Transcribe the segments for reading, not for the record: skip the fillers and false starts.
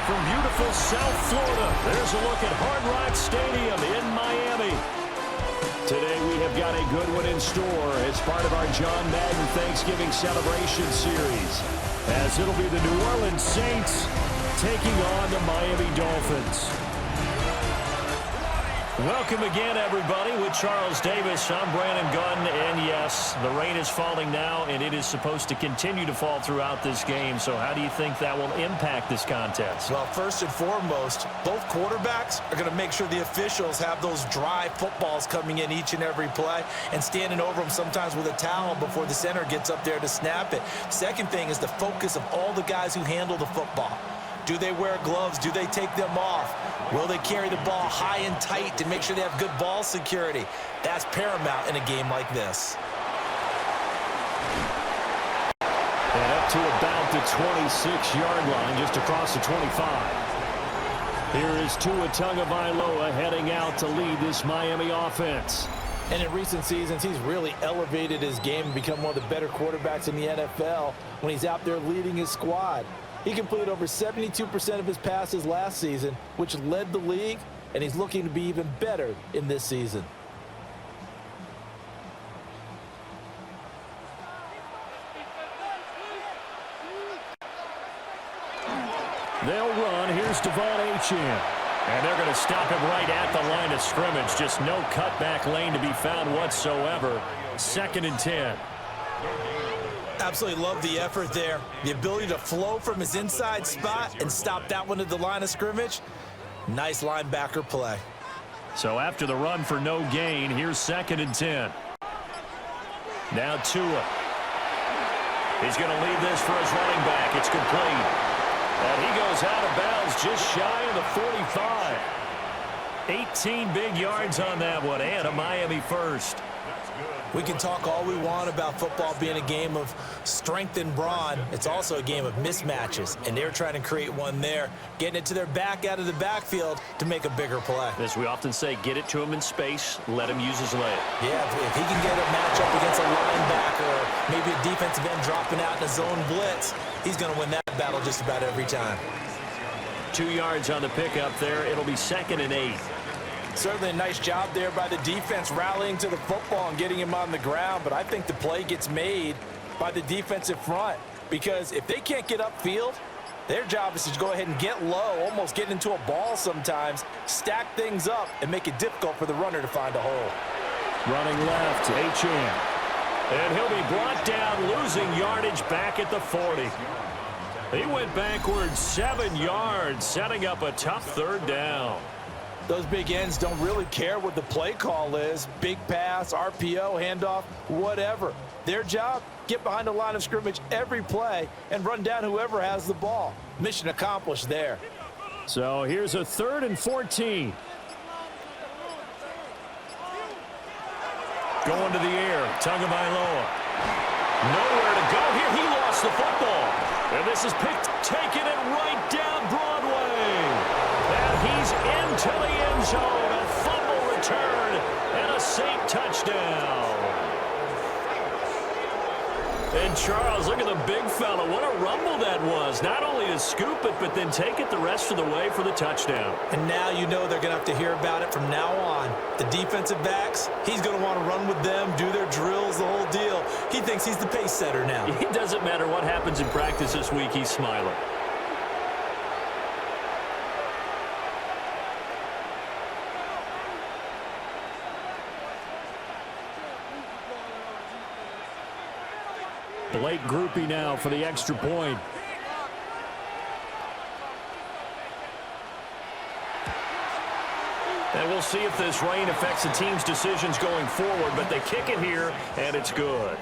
from beautiful South Florida. There's a look at Hard Rock Stadium in Miami. Today we have got a good one in store as part of our John Madden Thanksgiving Celebration Series, as it'll be the New Orleans Saints taking on the Miami Dolphins. Welcome again, everybody. With Charles Davis, I'm Brandon Gunn, and yes, the rain is falling now, and it is supposed to continue to fall throughout this game. So how do you think that will impact this contest? Well, first and foremost, both quarterbacks are going to make sure the officials have those dry footballs coming in each and every play and standing over them sometimes with a towel before the center gets up there to snap it. Second thing is the focus of all the guys who handle the football. Do they wear gloves? Do they take them off? Will they carry the ball high and tight to make sure they have good ball security? That's paramount in a game like this. And up to about the 26-yard line, just across the 25. Here is Tua Tagovailoa heading out to lead this Miami offense. And in recent seasons, he's really elevated his game and become one of the better quarterbacks in the NFL when he's out there leading his squad. He completed over 72% of his passes last season, which led the league, and he's looking to be even better in this season. They'll run. Here's Devon Achane. And they're going to stop him right at the line of scrimmage. Just no cutback lane to be found whatsoever. 2nd and 10. Absolutely love the effort there. The ability to flow from his inside spot and stop that one at the line of scrimmage. Nice linebacker play. So after the run for no gain, here's 2nd and 10. Now Tua. He's going to lead this for his running back. It's complete. And he goes out of bounds just shy of the 45. 18 big yards on that one, and a Miami first. We can talk all we want about football being a game of strength and brawn. It's also a game of mismatches, and they're trying to create one there, getting it to their back out of the backfield to make a bigger play. As we often say, get it to him in space, let him use his leg. Yeah, if he can get a matchup against a linebacker or maybe a defensive end dropping out in a zone blitz, he's going to win that battle just about every time. 2 yards on the pickup there. It'll be 2nd and 8. Certainly a nice job there by the defense rallying to the football and getting him on the ground, but I think the play gets made by the defensive front because if they can't get upfield, their job is to go ahead and get low, almost get into a ball sometimes, stack things up, and make it difficult for the runner to find a hole. Running left, Achane. And he'll be brought down, losing yardage back at the 40. He went backwards 7 yards, setting up a tough 3rd down. Those big ends don't really care what the play call is. Big pass, RPO, handoff, whatever. Their job, get behind the line of scrimmage every play and run down whoever has the ball. Mission accomplished there. So here's a 3rd and 14. Going to the air, Tagovailoa. Nowhere to go here. He lost the football. And this is picked, taking it right down Broadway. And he's into the end zone. A fumble return and a Saint touchdown. And Charles, look at the big fella. What a rumble that was. Not only to scoop it, but then take it the rest of the way for the touchdown. And now you know they're going to have to hear about it from now on. The defensive backs, he's going to want to run with them, do their drills, the whole deal. He thinks he's the pace setter now. It doesn't matter what happens in practice this week. He's smiling. Blake Groupie now for the extra point. And we'll see if this rain affects the team's decisions going forward, but they kick it here, and it's good.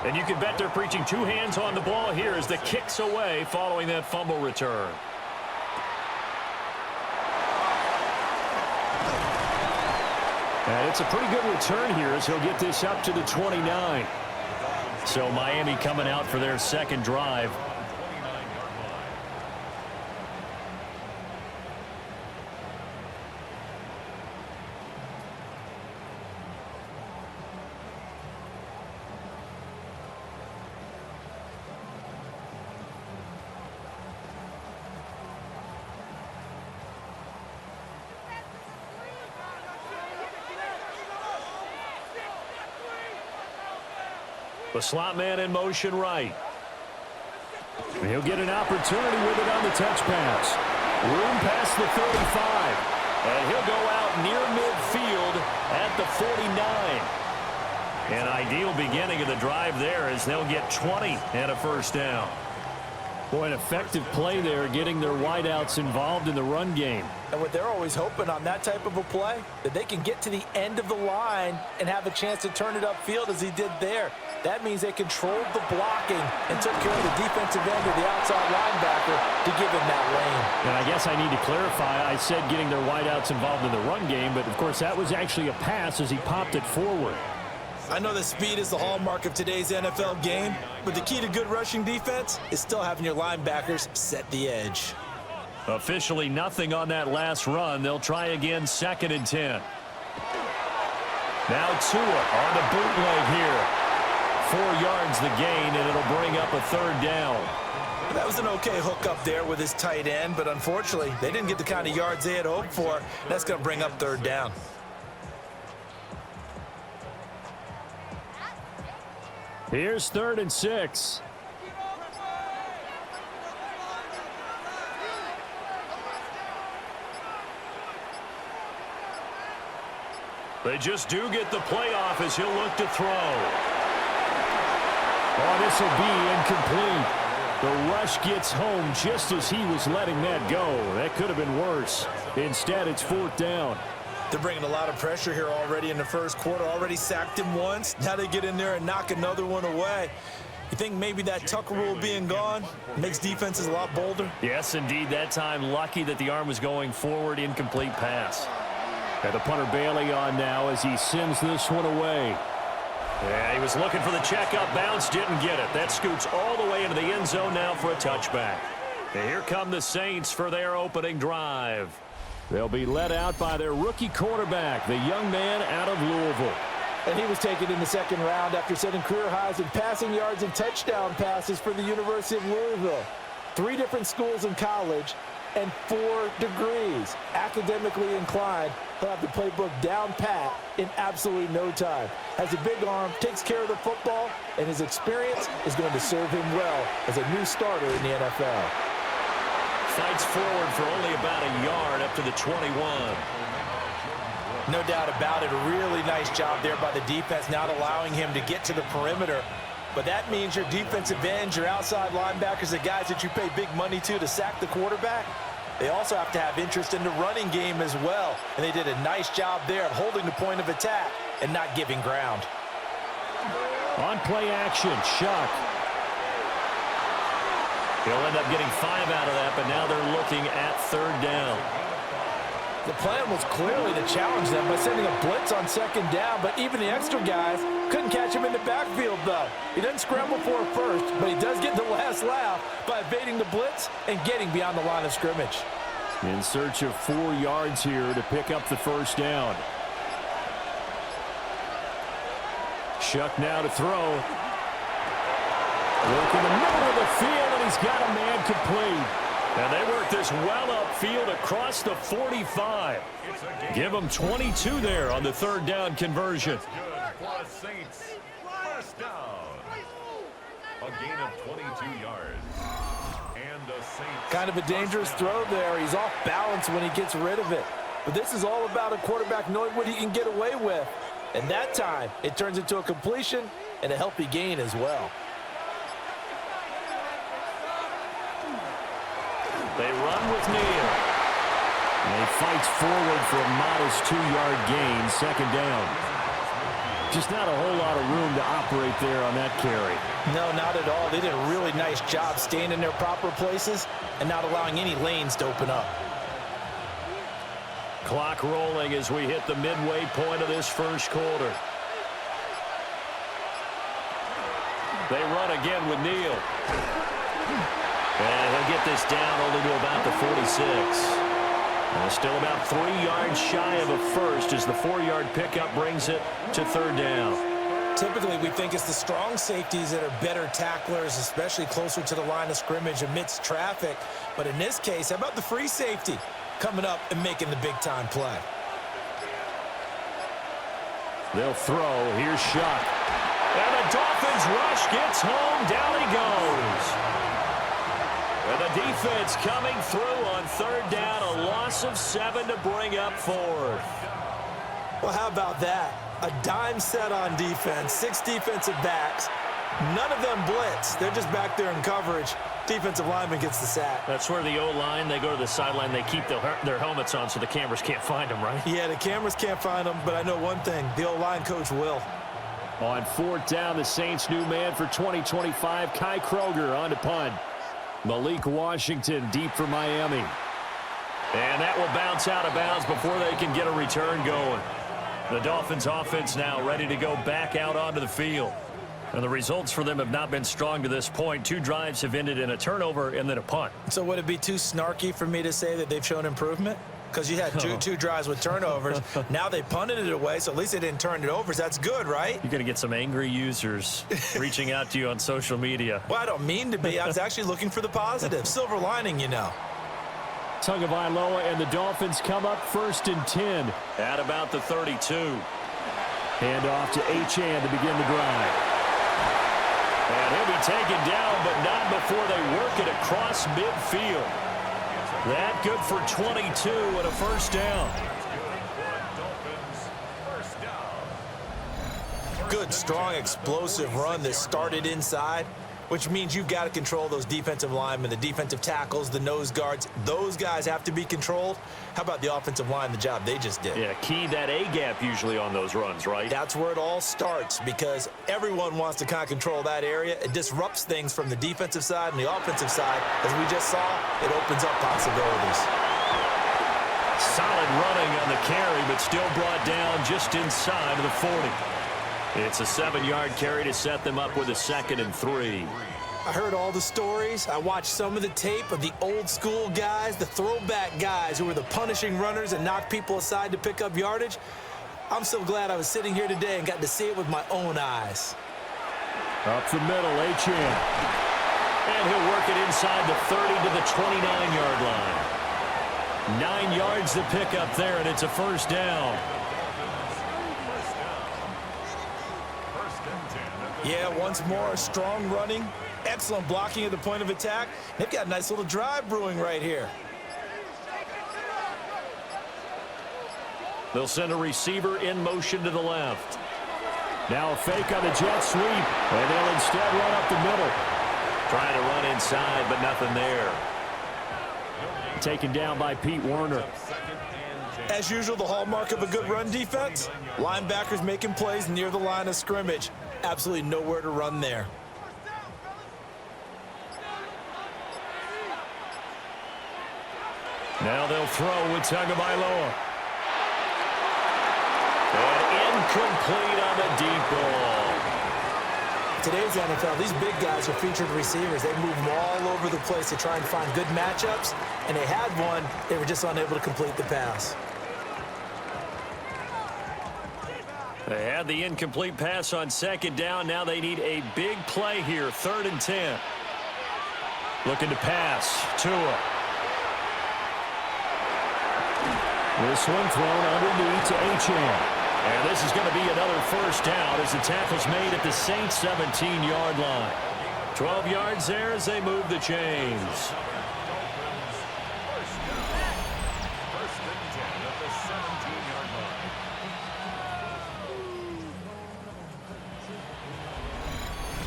And you can bet they're preaching two hands on the ball here as the kick's away following that fumble return. And it's a pretty good return here as he'll get this up to the 29. So Miami coming out for their second drive. The slot man in motion right. And he'll get an opportunity with it on the touch pass. Room past the 35. And he'll go out near midfield at the 49. An ideal beginning of the drive there as they'll get 20 and a first down. Boy, an effective play there, getting their wideouts involved in the run game. And what they're always hoping on that type of a play, that they can get to the end of the line and have a chance to turn it upfield as he did there. That means they controlled the blocking and took care of the defensive end of the outside linebacker to give him that lane. And I guess I need to clarify, I said getting their wideouts involved in the run game, but of course that was actually a pass as he popped it forward. I know that speed is the hallmark of today's NFL game, but the key to good rushing defense is still having your linebackers set the edge. Officially nothing on that last run. They'll try again, 2nd and 10. Now Tua on the bootleg here. 4 yards the gain, and it'll bring up a 3rd down. That was an okay hook up there with his tight end, but unfortunately, they didn't get the kind of yards they had hoped for. That's going to bring up 3rd down. Here's 3rd and 6. They just do get the playoff as he'll look to throw. Oh, this will be incomplete. The rush gets home just as he was letting that go. That could have been worse. Instead, it's 4th down. They're bringing a lot of pressure here already in the first quarter. Already sacked him once. Now they get in there and knock another one away. You think maybe that Tucker rule being gone makes defenses a lot bolder? Yes, indeed. That time, lucky that the arm was going forward. Incomplete pass. And the punter Bailey on now as he sends this one away. Yeah, he was looking for the check-up bounce. Didn't get it. That scoots all the way into the end zone now for a touchback. And here come the Saints for their opening drive. They'll be led out by their rookie quarterback, the young man out of Louisville. And he was taken in the 2nd round after setting career highs in passing yards and touchdown passes for the University of Louisville. 3 different schools in college and 4 degrees. Academically inclined, he'll have the playbook down pat in absolutely no time. Has a big arm, takes care of the football, and his experience is going to serve him well as a new starter in the NFL. Fights forward for only about a yard up to the 21. No doubt about it. A really nice job there by the defense, not allowing him to get to the perimeter. But that means your defensive ends, your outside linebackers, the guys that you pay big money to sack the quarterback, they also have to have interest in the running game as well. And they did a nice job there of holding the point of attack and not giving ground. On play action, Shuck. He'll end up getting 5 out of that, but now they're looking at 3rd down. The plan was clearly to challenge them by sending a blitz on 2nd down, but even the extra guys couldn't catch him in the backfield, though. He doesn't scramble for it first, but he does get the last laugh by evading the blitz and getting beyond the line of scrimmage. In search of 4 yards here to pick up the 1st down. Shuck now to throw. Work in the middle of the field, and he's got a man complete. And they work this well upfield across the 45. Give them 22 there on the 3rd down conversion. Saints, first down. A gain of 22 yards. And the Saints. Kind of a dangerous throw there. He's off balance when he gets rid of it. But this is all about a quarterback knowing what he can get away with. And that time, it turns into a completion and a healthy gain as well. They run with Neal. And he fights forward for a modest 2-yard gain, 2nd down. Just not a whole lot of room to operate there on that carry. No, not at all. They did a really nice job staying in their proper places and not allowing any lanes to open up. Clock rolling as we hit the midway point of this first quarter. They run again with Neal. And he'll get this down only to about the 46. And still about 3 yards shy of a first as the 4-yard pickup brings it to third down. Typically, we think it's the strong safeties that are better tacklers, especially closer to the line of scrimmage amidst traffic. But in this case, how about the free safety coming up and making the big-time play? They'll throw. Here's Shuck. And the Dolphins rush gets home. Down he goes. And the defense coming through on third down. A loss of 7 to bring up fourth. Well, how about that? A dime set on defense, 6 defensive backs. None of them blitz. They're just back there in coverage. Defensive lineman gets the sack. That's where the O-line, they go to the sideline, they keep their helmets on so the cameras can't find them, right? Yeah, the cameras can't find them, but I know one thing. The O-line coach will. On fourth down, the Saints' new man for 2025, Kai Kroger on to punt. Malik Washington deep for Miami. And that will bounce out of bounds before they can get a return going. The Dolphins offense now ready to go back out onto the field. And the results for them have not been strong to this point. 2 drives have ended in a turnover and then a punt. So would it be too snarky for me to say that they've shown improvement? Because you had two drives with turnovers. Now they punted it away, so at least they didn't turn it over. That's good, right? You're going to get some angry users reaching out to you on social media. Well, I don't mean to be. I was actually looking for the positive. Silver lining, you know. Tagovailoa and the Dolphins come up 1st and 10. At about the 32. Hand off to Achane to begin the drive. And he'll be taken down, but not before they work it across midfield. That good for 22 and a first down. Good, strong, explosive run that started inside, which means you've got to control those defensive linemen, the defensive tackles, the nose guards. Those guys have to be controlled. How about the offensive line, the job they just did? Yeah, key that A-gap usually on those runs, right? That's where it all starts because everyone wants to kind of control that area. It disrupts things from the defensive side and the offensive side. As we just saw, it opens up possibilities. Solid running on the carry, but still brought down just inside of the 40. It's a 7-yard carry to set them up with a 2nd and 3. I heard all the stories. I watched some of the tape of the old school guys, the throwback guys who were the punishing runners and knocked people aside to pick up yardage. I'm so glad I was sitting here today and got to see it with my own eyes. Up the middle, Achane. And he'll work it inside the 30 to the 29-yard line. 9 yards to pick up there, and it's a first down. Yeah, once more, strong running, excellent blocking at the point of attack. They've got a nice little drive brewing right here. They'll send a receiver in motion to the left. Now a fake on the jet sweep, and they'll instead run up the middle. Trying to run inside, but nothing there. Taken down by Pete Werner. As usual, the hallmark of a good run defense, linebackers making plays near the line of scrimmage. Absolutely nowhere to run there. Now they'll throw with Tagovailoa. And incomplete on the deep ball. Today's NFL, these big guys are featured receivers. They move them all over the place to try and find good matchups, and they had one. They were just unable to complete the pass. They had the incomplete pass on 2nd down. Now they need a big play here, 3rd and 10. Looking to pass. Tua. This one thrown underneath to Achane. And this is going to be another first down as the tackle's made at the Saints' 17-yard line. 12 yards there as they move the chains.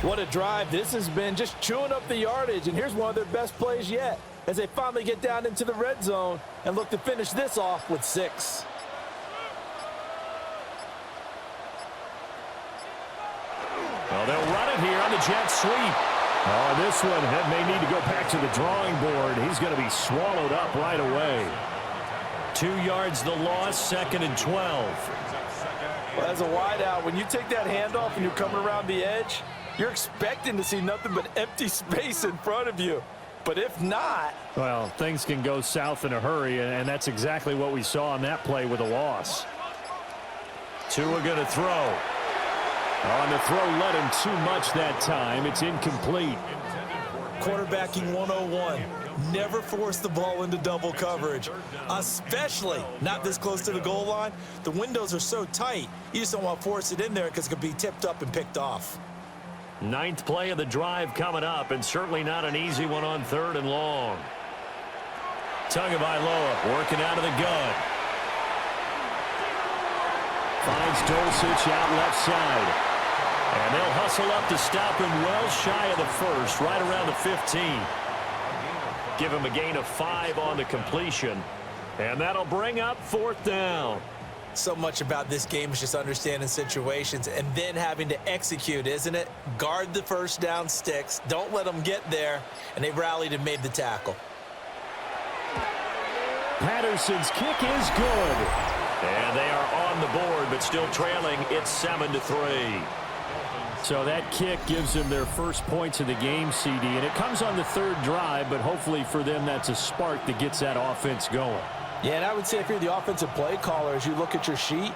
What a drive this has been, just chewing up the yardage. And here's one of their best plays yet as they finally get down into the red zone and look to finish this off with 6. they'll run it here on the jet sweep. Oh, this one may need to go back to the drawing board. He's going to be swallowed up right away. 2 yards the loss, 2nd and 12. Well, as a wideout, when you take that handoff and you're coming around the edge, you're expecting to see nothing but empty space in front of you. But if not... Well, things can go south in a hurry, and that's exactly what we saw on that play with a loss. Tua going to throw. On the throw, led him too much that time. It's incomplete. Quarterbacking 101. Never force the ball into double coverage, especially not this close to the goal line. The windows are so tight, you just don't want to force it in there because it could be tipped up and picked off. 9th play of the drive coming up, and certainly not an easy one on 3rd and long. Tagovailoa working out of the gun. Finds Dulcich out left side. And they'll hustle up to stop him well shy of the first, right around the 15. Give him a gain of 5 on the completion. And that'll bring up 4th down. So much about this game is just understanding situations and then having to execute, isn't it? Guard the first down sticks. Don't let them get there. And they rallied and made the tackle. Patterson's kick is good. And they are on the board, but still trailing. It's 7-3. So that kick gives them their first points of the game, CD, and it comes on the 3rd drive, but hopefully for them that's a spark that gets that offense going. Yeah, and I would say if you're the offensive play caller, as you look at your sheet,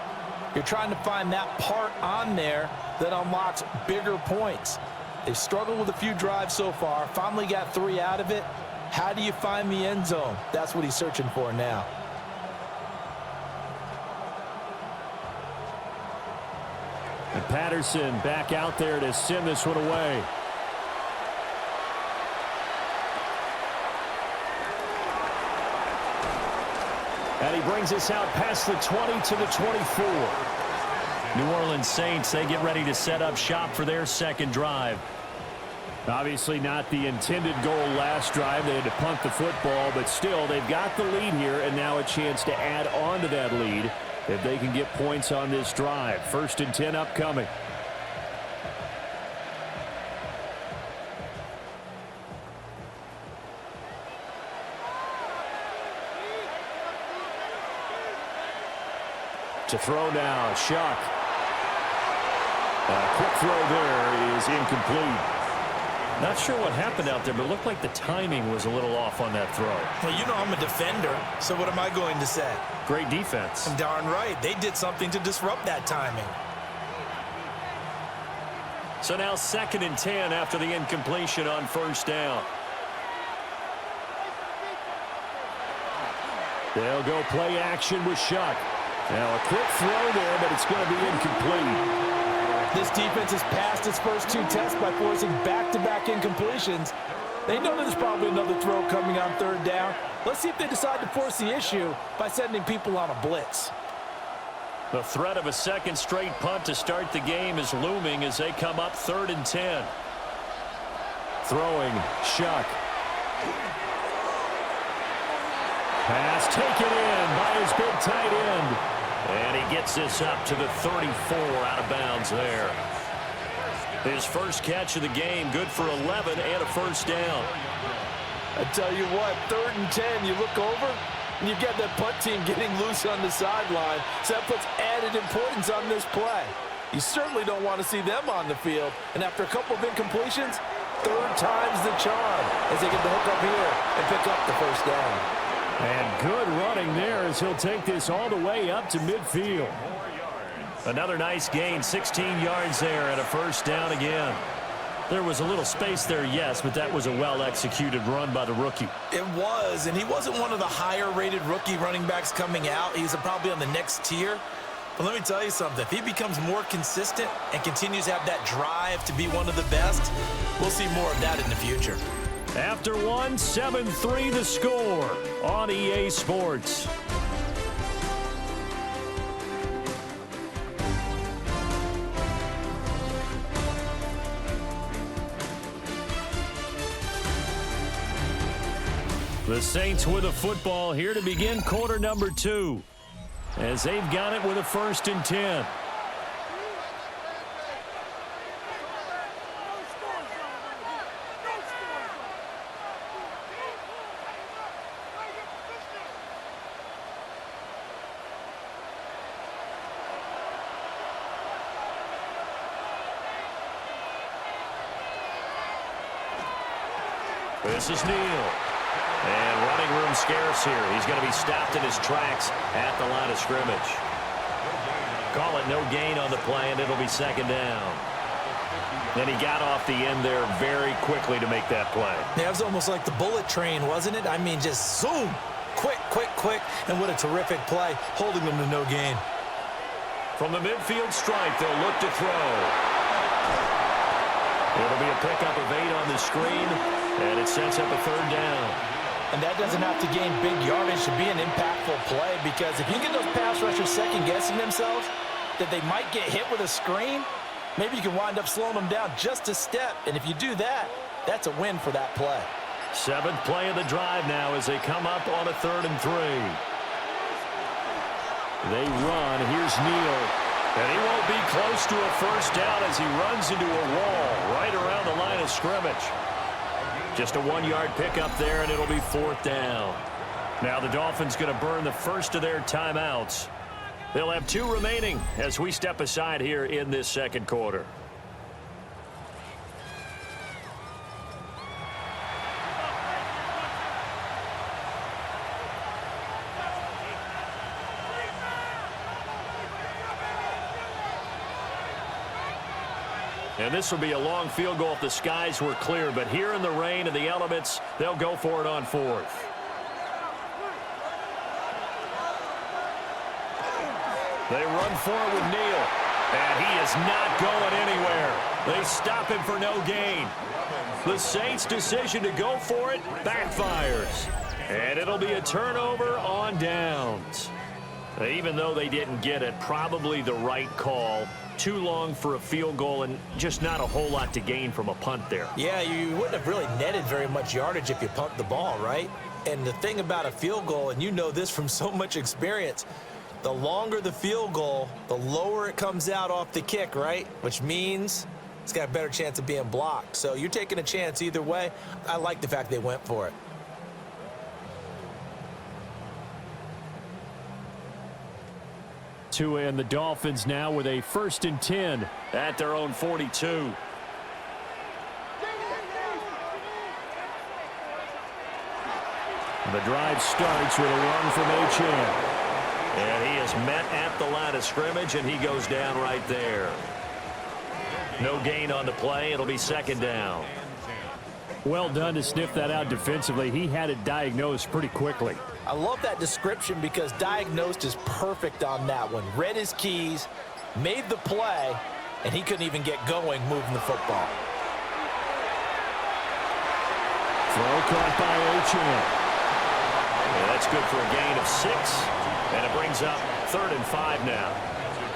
you're trying to find that part on there that unlocks bigger points. They've struggled with a few drives so far, finally got 3 out of it. How do you find the end zone? That's what he's searching for now. And Patterson back out there to send this one away. And he brings us out past the 20 to the 24. New Orleans Saints, they get ready to set up shop for their 2nd drive. Obviously not the intended goal last drive. They had to punt the football, but still they've got the lead here and now a chance to add on to that lead if they can get points on this drive. 1st and 10 upcoming. To throw now, Shuck. A quick throw there is incomplete. Not sure what happened out there, but it looked like the timing was a little off on that throw. Well, you know I'm a defender, so what am I going to say? Great defense. I'm darn right. They did something to disrupt that timing. So now 2nd and 10 after the incompletion on 1st down. They'll go play action with Shuck. Now a quick throw there, but it's going to be incomplete. This defense has passed its first 2 tests by forcing back-to-back incompletions. They know there's probably another throw coming on 3rd down. Let's see if they decide to force the issue by sending people on a blitz. The threat of a 2nd straight punt to start the game is looming as they come up 3rd and 10. Throwing, Shuck. Pass taken in by his big tight end. And he gets this up to the 34 out of bounds there. His first catch of the game, good for 11 and a 1st down. I tell you what, 3rd and 10, you look over, and you've got that punt team getting loose on the sideline. So that puts added importance on this play. You certainly don't want to see them on the field. And after a couple of incompletions, 3rd time's the charm as they get the hook up here and pick up the 1st down. And good running there as he'll take this all the way up to midfield. Another nice gain, 16 yards there and a 1st down again. There was a little space there, yes, but that was a well-executed run by the rookie. It was, and he wasn't one of the higher-rated rookie running backs coming out. He's probably on the next tier. But let me tell you something. If he becomes more consistent and continues to have that drive to be one of the best, we'll see more of that in the future. After one, 7-3 the score on EA Sports. The Saints with a football here to begin quarter number 2. As they've got it with a 1st and 10. This is Neal. And running room scarce here. He's going to be stopped in his tracks at the line of scrimmage. Call it no gain on the play, and it'll be second down. And he got off the end there very quickly to make that play. Yeah, it was almost like the bullet train, wasn't it? I mean, just zoom. Quick, quick, quick. And what a terrific play, holding them to no gain. From the midfield stripe, they'll look to throw. It'll be a pickup of 8 on the screen, and it sets up a third down. And that doesn't have to gain big yardage to be an impactful play, because if you get those pass rushers second-guessing themselves that they might get hit with a screen, maybe you can wind up slowing them down just a step. And if you do that, that's a win for that play. 7th play of the drive now as they come up on a 3rd and 3. They run. Here's Neal. And he won't be close to a first down as he runs into a wall right around the line of scrimmage. Just a 1-yard pickup there, and it'll be 4th down. Now the Dolphins going to burn the first of their timeouts. They'll have 2 remaining as we step aside here in this second quarter. And this will be a long field goal if the skies were clear. But here in the rain and the elements, they'll go for it on 4th. They run forward with Neal. And he is not going anywhere. They stop him for no gain. The Saints' decision to go for it backfires. And it'll be a turnover on downs. Even though they didn't get it, probably the right call. Too long for a field goal and just not a whole lot to gain from a punt there. Yeah, you wouldn't have really netted very much yardage if you punt the ball, right? And the thing about a field goal, and you know this from so much experience, the longer the field goal, the lower it comes out off the kick, right? Which means it's got a better chance of being blocked. So you're taking a chance either way. I like the fact they went for it. Tua and the Dolphins now with a 1st and 10 at their own 42. The drive starts with a run from Achane. And he is met at the line of scrimmage, and he goes down right there. No gain on the play. It'll be 2nd down. Well done to sniff that out defensively. He had it diagnosed pretty quickly. I love that description because diagnosed is perfect on that one. Read his keys, made the play, and he couldn't even get going moving the football. Throw caught by Achane. Yeah, that's good for a gain of 6, and it brings up 3rd and 5 now.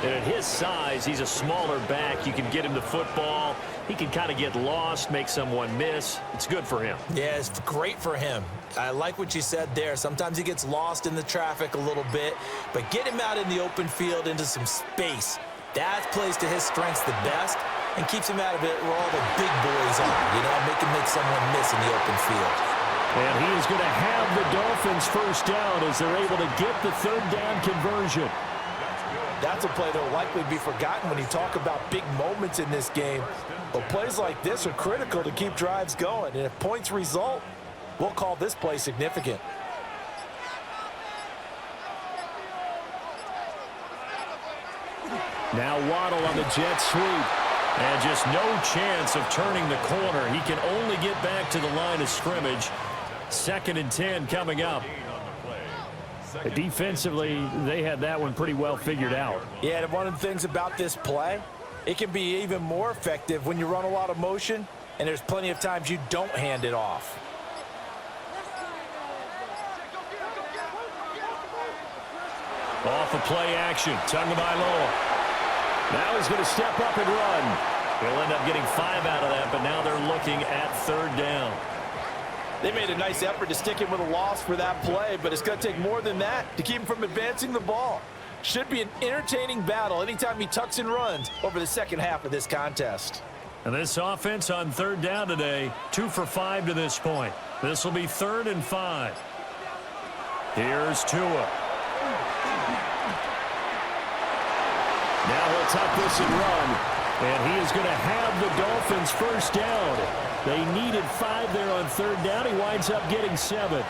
And at his size, he's a smaller back. You can get him the football. He can kind of get lost, make someone miss. It's good for him. Yeah, it's great for him. I like what you said there. Sometimes he gets lost in the traffic a little bit, but get him out in the open field into some space. That plays to his strengths the best and keeps him out of it where all the big boys are, you know, make someone miss in the open field. And he is going to have the Dolphins first down as they're able to get the 3rd down conversion. That's a play that will likely be forgotten when you talk about big moments in this game. But plays like this are critical to keep drives going. And if points result, we'll call this play significant. Now Waddle on the jet sweep. And just no chance of turning the corner. He can only get back to the line of scrimmage. 2nd and 10 coming up. Defensively, they had that one pretty well figured out. Yeah, and one of the things about this play, it can be even more effective when you run a lot of motion, and there's plenty of times you don't hand it off. Off of play action, Tagovailoa. Now he's going to step up and run. He'll end up getting 5 out of that, but now they're looking at 3rd down. They made a nice effort to stick him with a loss for that play, but it's going to take more than that to keep him from advancing the ball. Should be an entertaining battle anytime he tucks and runs over the second half of this contest. And this offense on 3rd down today, 2 for 5 to this point. This will be 3rd and 5. Here's Tua. Now he'll tuck this and run. And he is going to have the Dolphins first down They needed 5 there on third down. He winds up getting 7.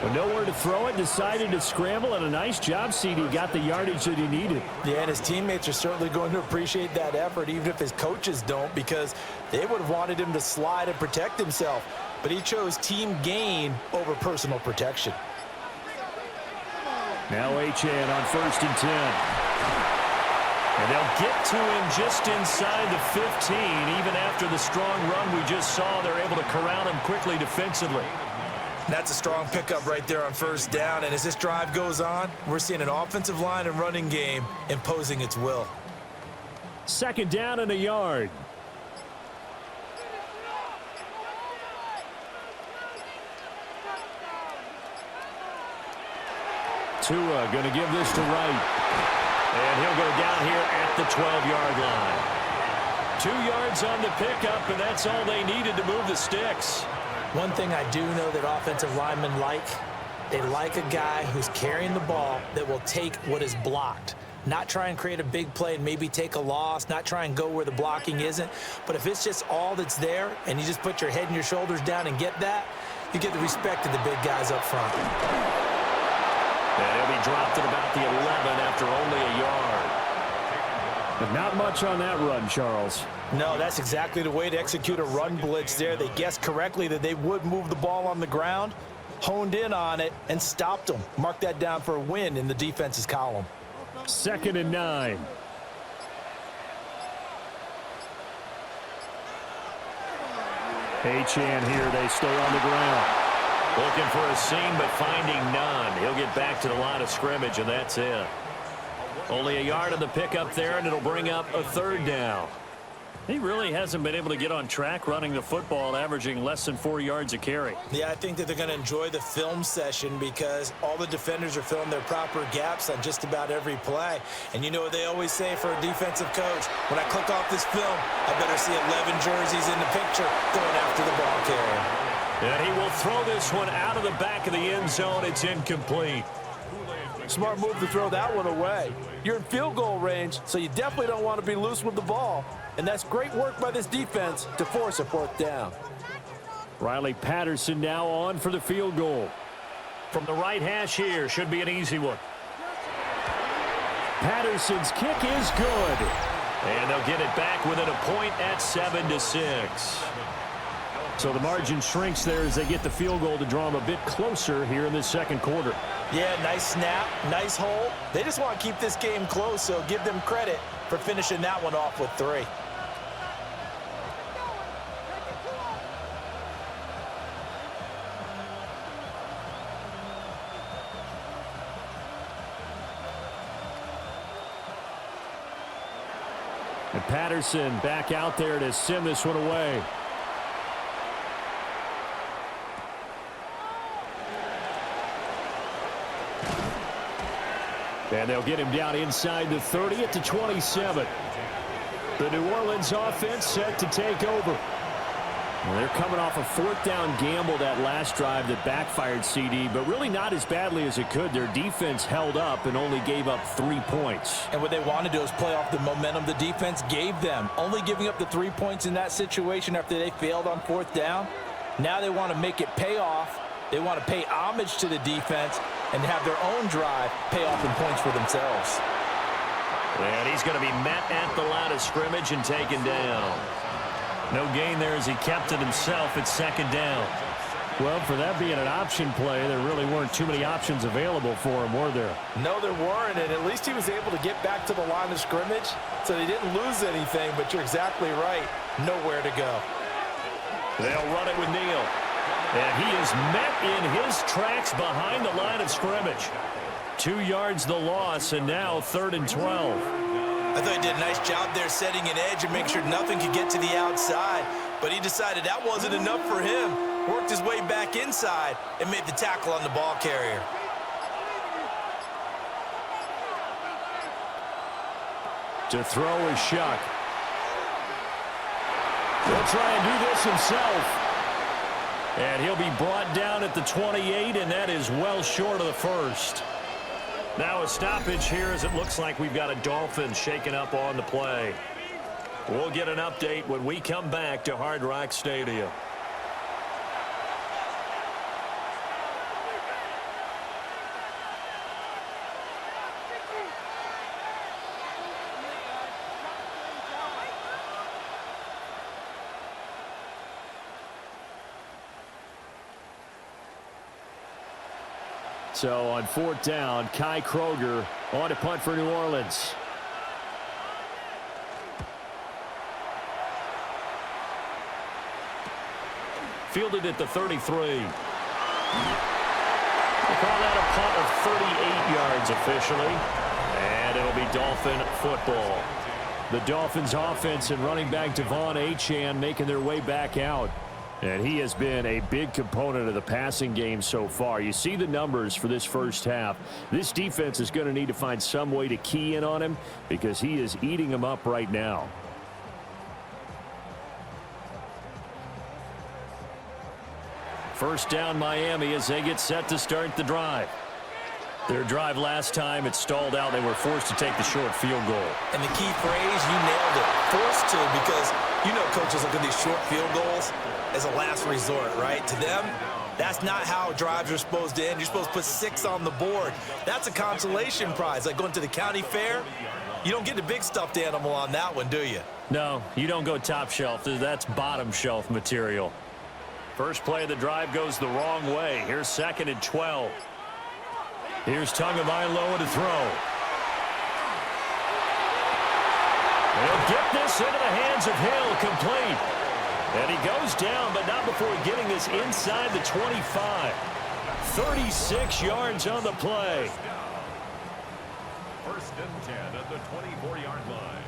But nowhere to throw it, decided to scramble, and a nice job, CD. Got the yardage that he needed. Yeah, and his teammates are certainly going to appreciate that effort, even if his coaches don't, because they would have wanted him to slide and protect himself. But he chose team gain over personal protection. Now Achane on 1st and 10. And they'll get to him just inside the 15. Even after the strong run we just saw, they're able to corral him quickly defensively. That's a strong pickup right there on 1st down. And as this drive goes on, we're seeing an offensive line and running game imposing its will. 2nd down and a yard. Tua going to give this to Wright. And he'll go down here at the 12-yard line. 2 yards on the pickup, and that's all they needed to move the sticks. One thing I do know that offensive linemen like, they like a guy who's carrying the ball that will take what is blocked. Not try and create a big play and maybe take a loss, not try and go where the blocking isn't. But if it's just all that's there and you just put your head and your shoulders down and get that, you get the respect of the big guys up front. And he'll be dropped at about the 11 after only a yard. But not much on that run, Charles. No, that's exactly the way to execute a run blitz there. They guessed correctly that they would move the ball on the ground, honed in on it, and stopped them. Mark that down for a win in the defense's column. 2nd and 9. Achane here, they stay on the ground. Looking for a seam, but finding none. He'll get back to the line of scrimmage, and that's it. Only a yard on the pickup there, and it'll bring up a 3rd down. He really hasn't been able to get on track running the football, averaging less than 4 yards a carry. Yeah, I think that they're going to enjoy the film session because all the defenders are filling their proper gaps on just about every play. And you know what they always say for a defensive coach? When I click off this film, I better see 11 jerseys in the picture going after the ball carrier. And he will throw this one out of the back of the end zone. It's incomplete. Smart move to throw that one away. You're in field goal range, so you definitely don't want to be loose with the ball. And that's great work by this defense to force a 4th down. Riley Patterson now on for the field goal. From the right hash here, should be an easy one. Patterson's kick is good. And they'll get it back within a point at 7-6. So the margin shrinks there as they get the field goal to draw them a bit closer here in this 2nd quarter. Yeah, nice snap, nice hold. They just want to keep this game close, so give them credit for finishing that one off with 3. And Patterson back out there to send this one away. And they'll get him down inside the 30 at the 27. The New Orleans offense set to take over. Well, they're coming off a 4th down gamble that last drive that backfired, CD, but really not as badly as it could. Their defense held up and only gave up 3 points. And what they want to do is play off the momentum the defense gave them. Only giving up the 3 points in that situation after they failed on 4th down. Now they want to make it pay off. They want to pay homage to the defense and have their own drive pay off in points for themselves. And he's going to be met at the line of scrimmage and taken down. No gain there as he kept it himself at 2nd down. Well, for that being an option play, there really weren't too many options available for him, were there? No, there weren't, and at least he was able to get back to the line of scrimmage, so they didn't lose anything, but you're exactly right. Nowhere to go. They'll run it with Neal. And he is met in his tracks behind the line of scrimmage. 2 yards the loss, and now 3rd and 12. I thought he did a nice job there setting an edge and make sure nothing could get to the outside. But he decided that wasn't enough for him. Worked his way back inside and made the tackle on the ball carrier. To throw is Shuck. He'll try and do this himself. And he'll be brought down at the 28, and that is well short of the 1st. Now a stoppage here as it looks like we've got a Dolphins shaking up on the play. We'll get an update when we come back to Hard Rock Stadium. So on 4th down, Kai Kroger on to punt for New Orleans. Fielded at the 33. They call that a punt of 38 yards officially. And it'll be Dolphin football. The Dolphins offense and running back Devon Achane making their way back out. And he has been a big component of the passing game so far. You see the numbers for this first half. This defense is going to need to find some way to key in on him because he is eating them up right now. First down Miami as they get set to start the drive. Their drive last time, it stalled out. They were forced to take the short field goal. And the key phrase, you nailed it, forced to, because you know coaches look at these short field goals as a last resort, right? To them, that's not how drives are supposed to end. You're supposed to put 6 on the board. That's a consolation prize. Like going to the county fair, you don't get the big stuffed animal on that one, do you? No, you don't go top shelf. That's bottom shelf material. First play of the drive goes the wrong way. Here's 2nd and 12. Here's Tagovailoa to throw. He'll get this into the hands of Hill, complete. And he goes down, but not before getting this inside the 25. 36 yards on the play. 1st and 10 at the 24-yard line.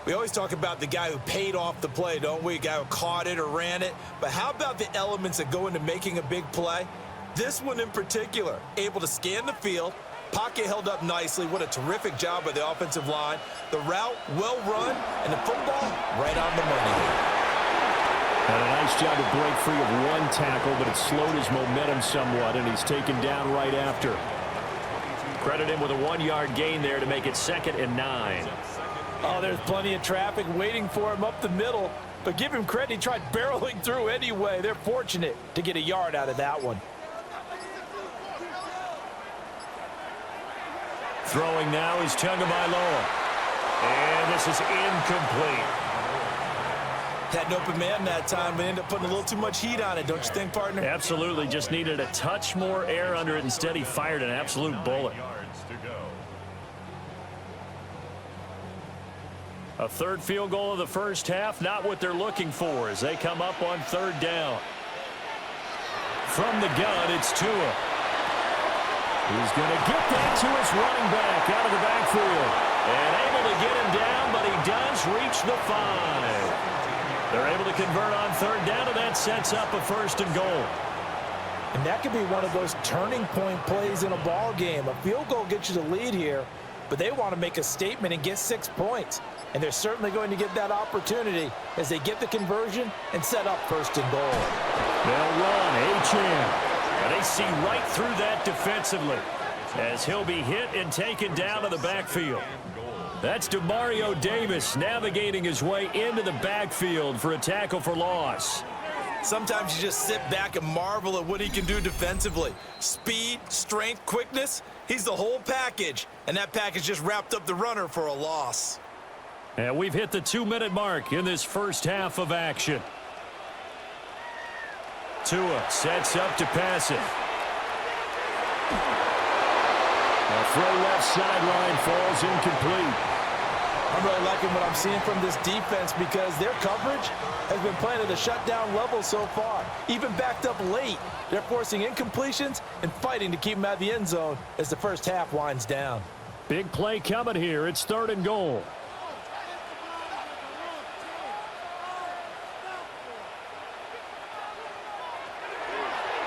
We always talk about the guy who paid off the play, don't we? A guy who caught it or ran it. But how about the elements that go into making a big play? This one in particular, able to scan the field, pocket held up nicely. What a terrific job by the offensive line. The route, well run, and the football, right on the money. And a nice job to break free of one tackle, but it slowed his momentum somewhat, and he's taken down right after. Credit him with a 1-yard gain there to make it 2nd and 9. Oh, there's plenty of traffic waiting for him up the middle. But give him credit, he tried barreling through anyway. They're fortunate to get a yard out of that one. Throwing now is Tagovailoa. And this is incomplete. Had an open man that time, but ended up putting a little too much heat on it, don't you think, partner? Absolutely. Just needed a touch more air under it. Instead, he fired an absolute bullet. A 3rd field goal of the first half, not what they're looking for as they come up on 3rd down. From the gun, it's Tua. He's going to get that to his running back out of the backfield. And able to get him down, but he does reach the 5. They're able to convert on 3rd down, and that sets up a 1st and goal. And that could be one of those turning point plays in a ball game. A field goal gets you the lead here, but they want to make a statement and get 6 points. And they're certainly going to get that opportunity as they get the conversion and set up 1st and goal. They'll run, Achane. And they see right through that defensively as he'll be hit and taken down to the backfield. That's Demario Davis navigating his way into the backfield for a tackle for loss. Sometimes you just sit back and marvel at what he can do defensively. Speed, strength, quickness, he's the whole package. And that package just wrapped up the runner for a loss. And we've hit the 2-minute mark in this first half of action. Tua sets up to pass it. A throw left sideline falls incomplete. I'm really liking what I'm seeing from this defense because their coverage has been playing at a shutdown level so far. Even backed up late, they're forcing incompletions and fighting to keep them out of the end zone as the first half winds down. Big play coming here. It's 3rd and goal.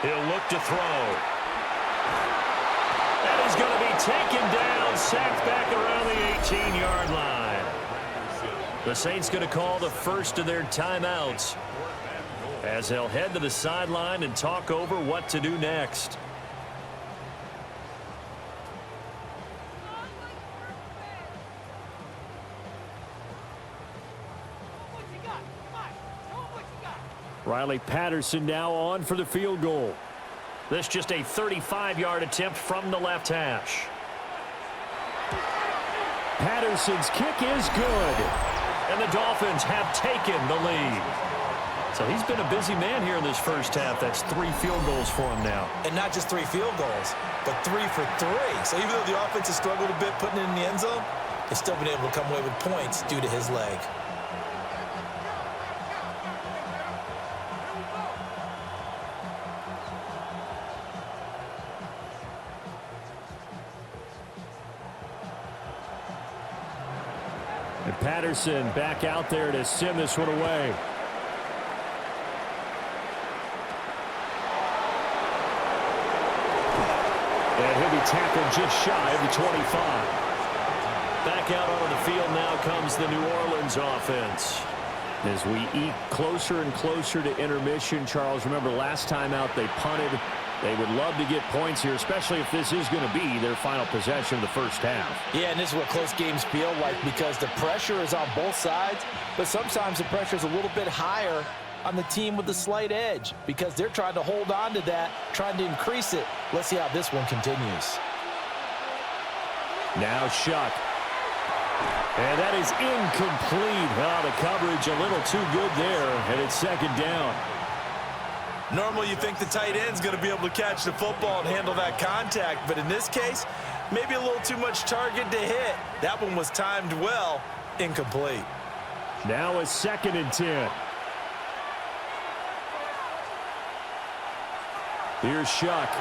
He'll look to throw. And he's going to be taken down, sacked back around the 18-yard line. The Saints going to call the first of their timeouts as they'll head to the sideline and talk over what to do next. Riley Patterson now on for the field goal. This just a 35-yard attempt from the left hash. Patterson's kick is good. And the Dolphins have taken the lead. So he's been a busy man here in this first half. That's 3 field goals for him now. And not just 3 field goals, but 3 for 3. So even though the offense has struggled a bit putting it in the end zone, they've still been able to come away with points due to his leg. And Patterson back out there to send this one away. And he'll be tackled just shy of the 25. Back out onto the field now comes the New Orleans offense. As we eke closer and closer to intermission, Charles, remember last time out they punted. They would love to get points here, especially if this is going to be their final possession of the first half. Yeah, and this is what close games feel like because the pressure is on both sides, but sometimes the pressure is a little bit higher on the team with the slight edge because they're trying to hold on to that, trying to increase it. Let's see how this one continues. Now Shuck. And that is incomplete. Oh, the coverage a little too good there, and it's second down. Normally you think the tight end's going to be able to catch the football and handle that contact, but in this case, maybe a little too much target to hit. That one was timed well, incomplete. Now a 2nd and 10. Here's Shuck.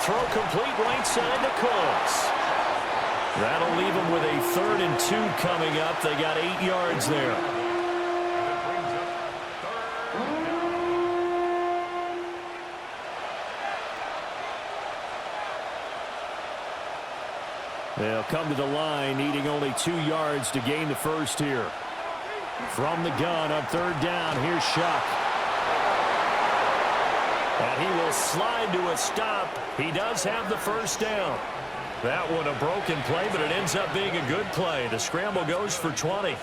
Throw complete right side to Cooks. That'll leave them with a 3rd and 2 coming up. They got 8 yards there. They'll come to the line, needing only 2 yards to gain the first here. From the gun on 3rd down, here's Shuck. And he will slide to a stop. He does have the first down. That one a broken play, but it ends up being a good play. The scramble goes for 20.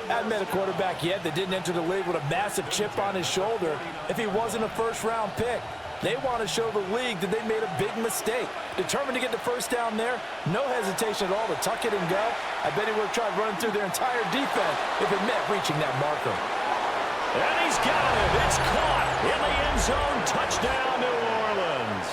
Haven't met a quarterback yet that didn't enter the league with a massive chip on his shoulder if he wasn't a first-round pick. They want to show the league that they made a big mistake. Determined to get the first down there, no hesitation at all to tuck it and go. I bet he would have tried running through their entire defense if it meant reaching that marker. And he's got it. It's caught in the end zone. Touchdown, New Orleans.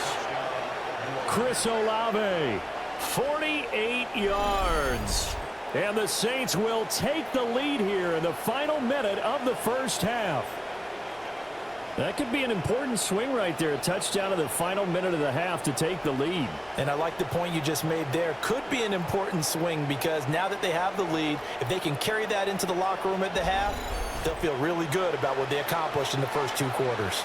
Chris Olave, 48 yards. and the Saints will take the lead here in the final minute of the first half. That could be an important swing right there. A touchdown in the final minute of the half to take the lead. And I like the point you just made there. Could be an important swing because now that they have the lead, if they can carry that into the locker room at the half, they'll feel really good about what they accomplished in the first 2 quarters.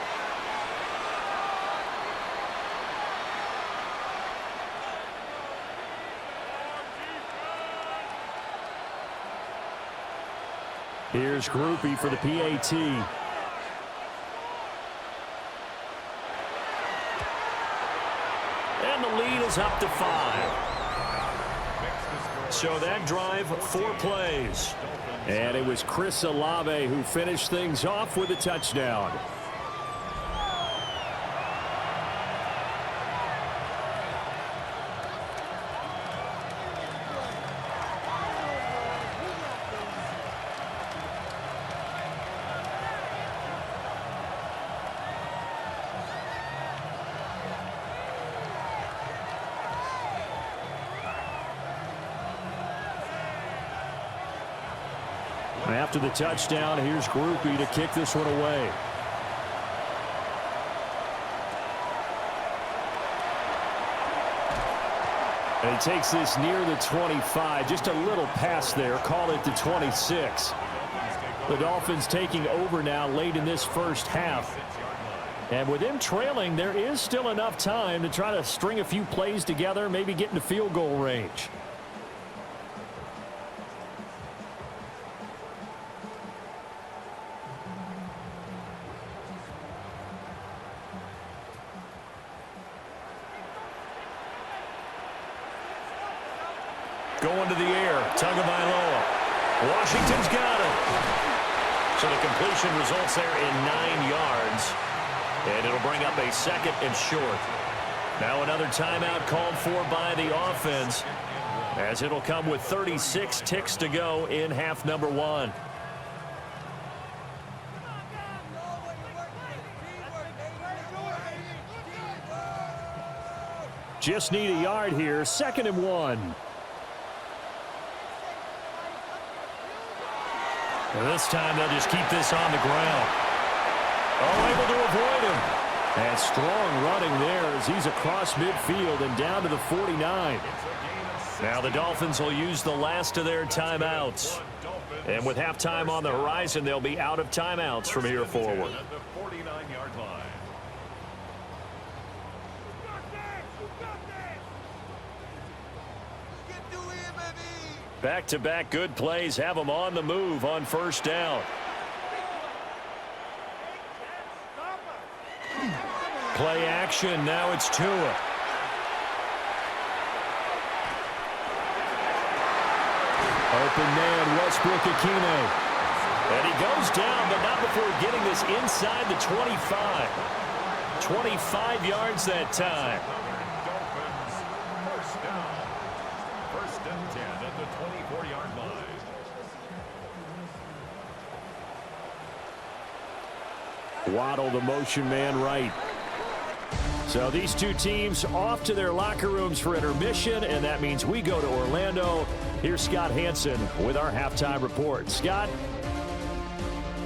Here's Groupie for the PAT. And the lead is up to 5. So that drive, 4 plays. And it was Chris Olave who finished things off with a touchdown. After the touchdown, here's Groupie to kick this one away. And he takes this near the 25. Just a little pass there. Call it the 26. The Dolphins taking over now late in this first half. And with them trailing, there is still enough time to try to string a few plays together, maybe get into field goal range. Going to the air, Tagovailoa. Washington's got it. So the completion results there in 9 yards. And it'll bring up a 2nd and short. Now another timeout called for by the offense, as it'll come with 36 ticks to go in half number 1. Just need a yard here. 2nd and 1. And this time they'll just keep this on the ground. Oh, able to avoid him. And strong running there as he's across midfield and down to the 49. Now the Dolphins will use the last of their timeouts. And with halftime on the horizon, they'll be out of timeouts from here forward. Back-to-back good plays have them on the move on first down. Play action. Now it's Tua. Open man, Westbrook-Ikhine. And he goes down, but not before getting this inside the 25. 25 yards that time. First and 10 at the 24-yard line. Waddle, the motion man, right. So these two teams off to their locker rooms for intermission, and that means we go to Orlando. Here's Scott Hansen with our halftime report. Scott?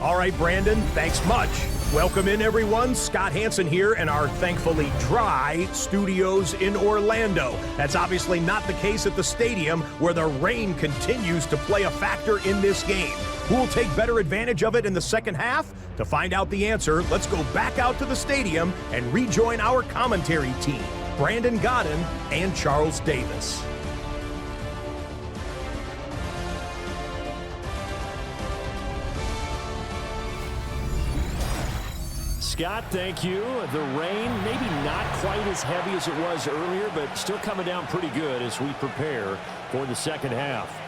All right, Brandon, thanks much. Welcome in, everyone. Scott Hansen here in our thankfully dry studios in Orlando. That's obviously not the case at the stadium, where the rain continues to play a factor in this game. Who will take better advantage of it in the second half? To find out the answer, let's go back out to the stadium and rejoin our commentary team, Brandon Godden and Charles Davis. Scott, thank you. The rain, maybe not quite as heavy as it was earlier, but still coming down pretty good as we prepare for the second half.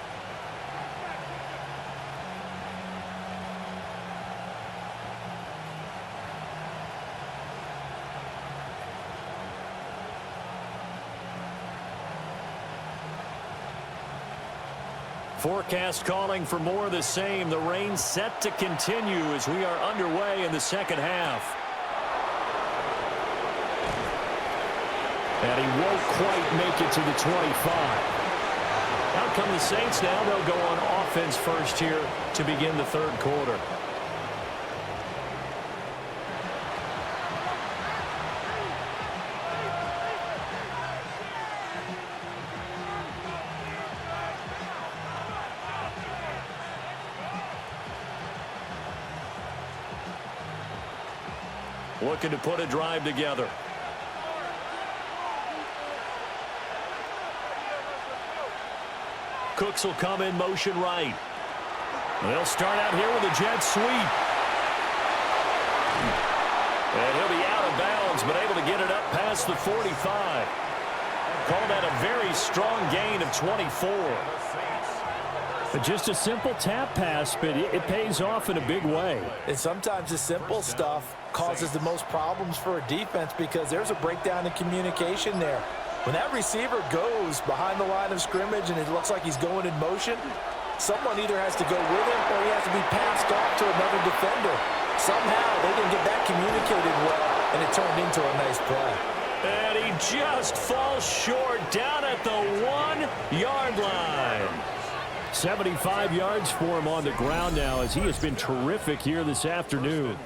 Forecast calling for more of the same. The rain set to continue as we are underway in the second half. And he won't quite make it to the 25. Out come the Saints now. They'll go on offense first here to begin the third quarter. Looking to put a drive together. Cooks will come in motion right. They'll start out here with a jet sweep. And he'll be out of bounds, but able to get it up past the 45. Call that a very strong gain of 24. But just a simple tap pass, but it pays off in a big way. And sometimes the simple stuff causes the most problems for a defense because there's a breakdown in communication there. When that receiver goes behind the line of scrimmage and it looks like he's going in motion, someone either has to go with him or he has to be passed off to another defender. Somehow they didn't get that communicated well, and it turned into a nice play. And he just falls short down at the 1-yard line. 75 yards for him on the ground now as he has been terrific here this afternoon.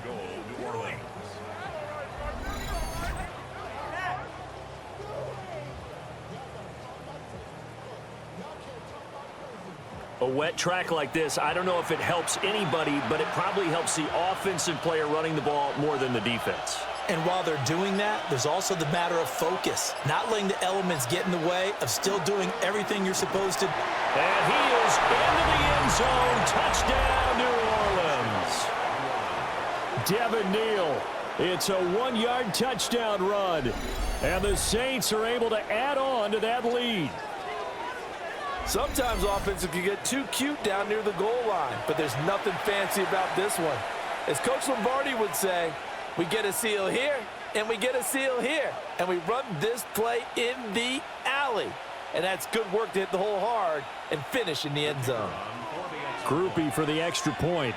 A wet track like this, I don't know if it helps anybody, but it probably helps the offensive player running the ball more than the defense. And while they're doing that, there's also the matter of focus. Not letting the elements get in the way of still doing everything you're supposed to. And he is into the end zone. Touchdown, New Orleans. Devin Neal. It's a 1-yard touchdown run. And the Saints are able to add on to that lead. Sometimes offenses can get too cute down near the goal line, but there's nothing fancy about this one. As Coach Lombardi would say, we get a seal here, and we get a seal here, and we run this play in the alley. And that's good work to hit the hole hard and finish in the end zone. Groupie for the extra point.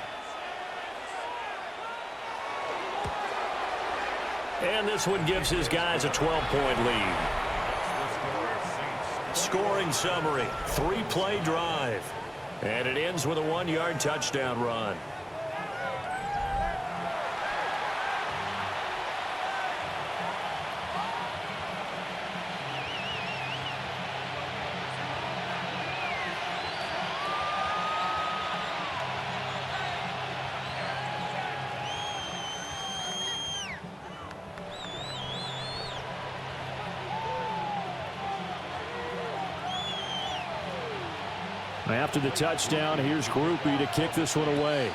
And this one gives his guys a 12-point lead. Scoring summary, 3-play drive. And it ends with a 1-yard touchdown run. After the touchdown, here's Groupie to kick this one away.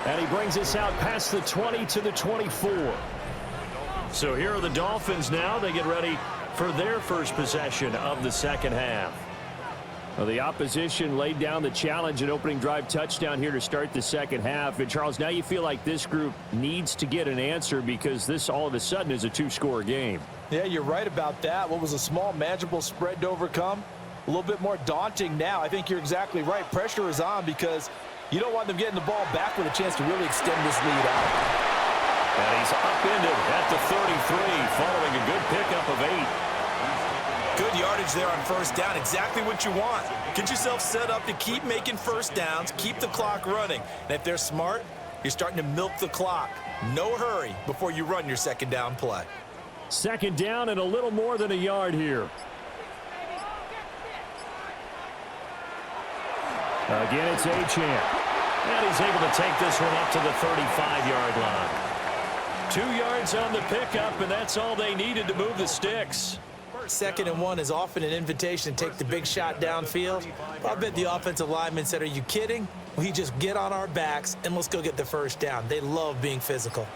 And he brings us out past the 20 to the 24. So here are the Dolphins now. They get ready for their first possession of the second half. Well, the opposition laid down the challenge and opening drive touchdown here to start the second half. And, Charles, now you feel like this group needs to get an answer because this all of a sudden is a 2-score game. Yeah, you're right about that. What was a small, manageable spread to overcome? A little bit more daunting now. I think you're exactly right. Pressure is on because you don't want them getting the ball back with a chance to really extend this lead out. And he's upended at the 33 following a good pickup of 8. Good yardage there on first down. Exactly what you want. Get yourself set up to keep making first downs, keep the clock running. And if they're smart, you're starting to milk the clock. No hurry before you run your second down play. Second down and a little more than a yard here. Again, it's Achane. And he's able to take this one up to the 35-yard line. 2 yards on the pickup, and that's all they needed to move the sticks. 2nd and 1 is often an invitation to take the big shot downfield. I bet the offensive linemen said, are you kidding? We just get on our backs and let's go get the first down. They love being physical.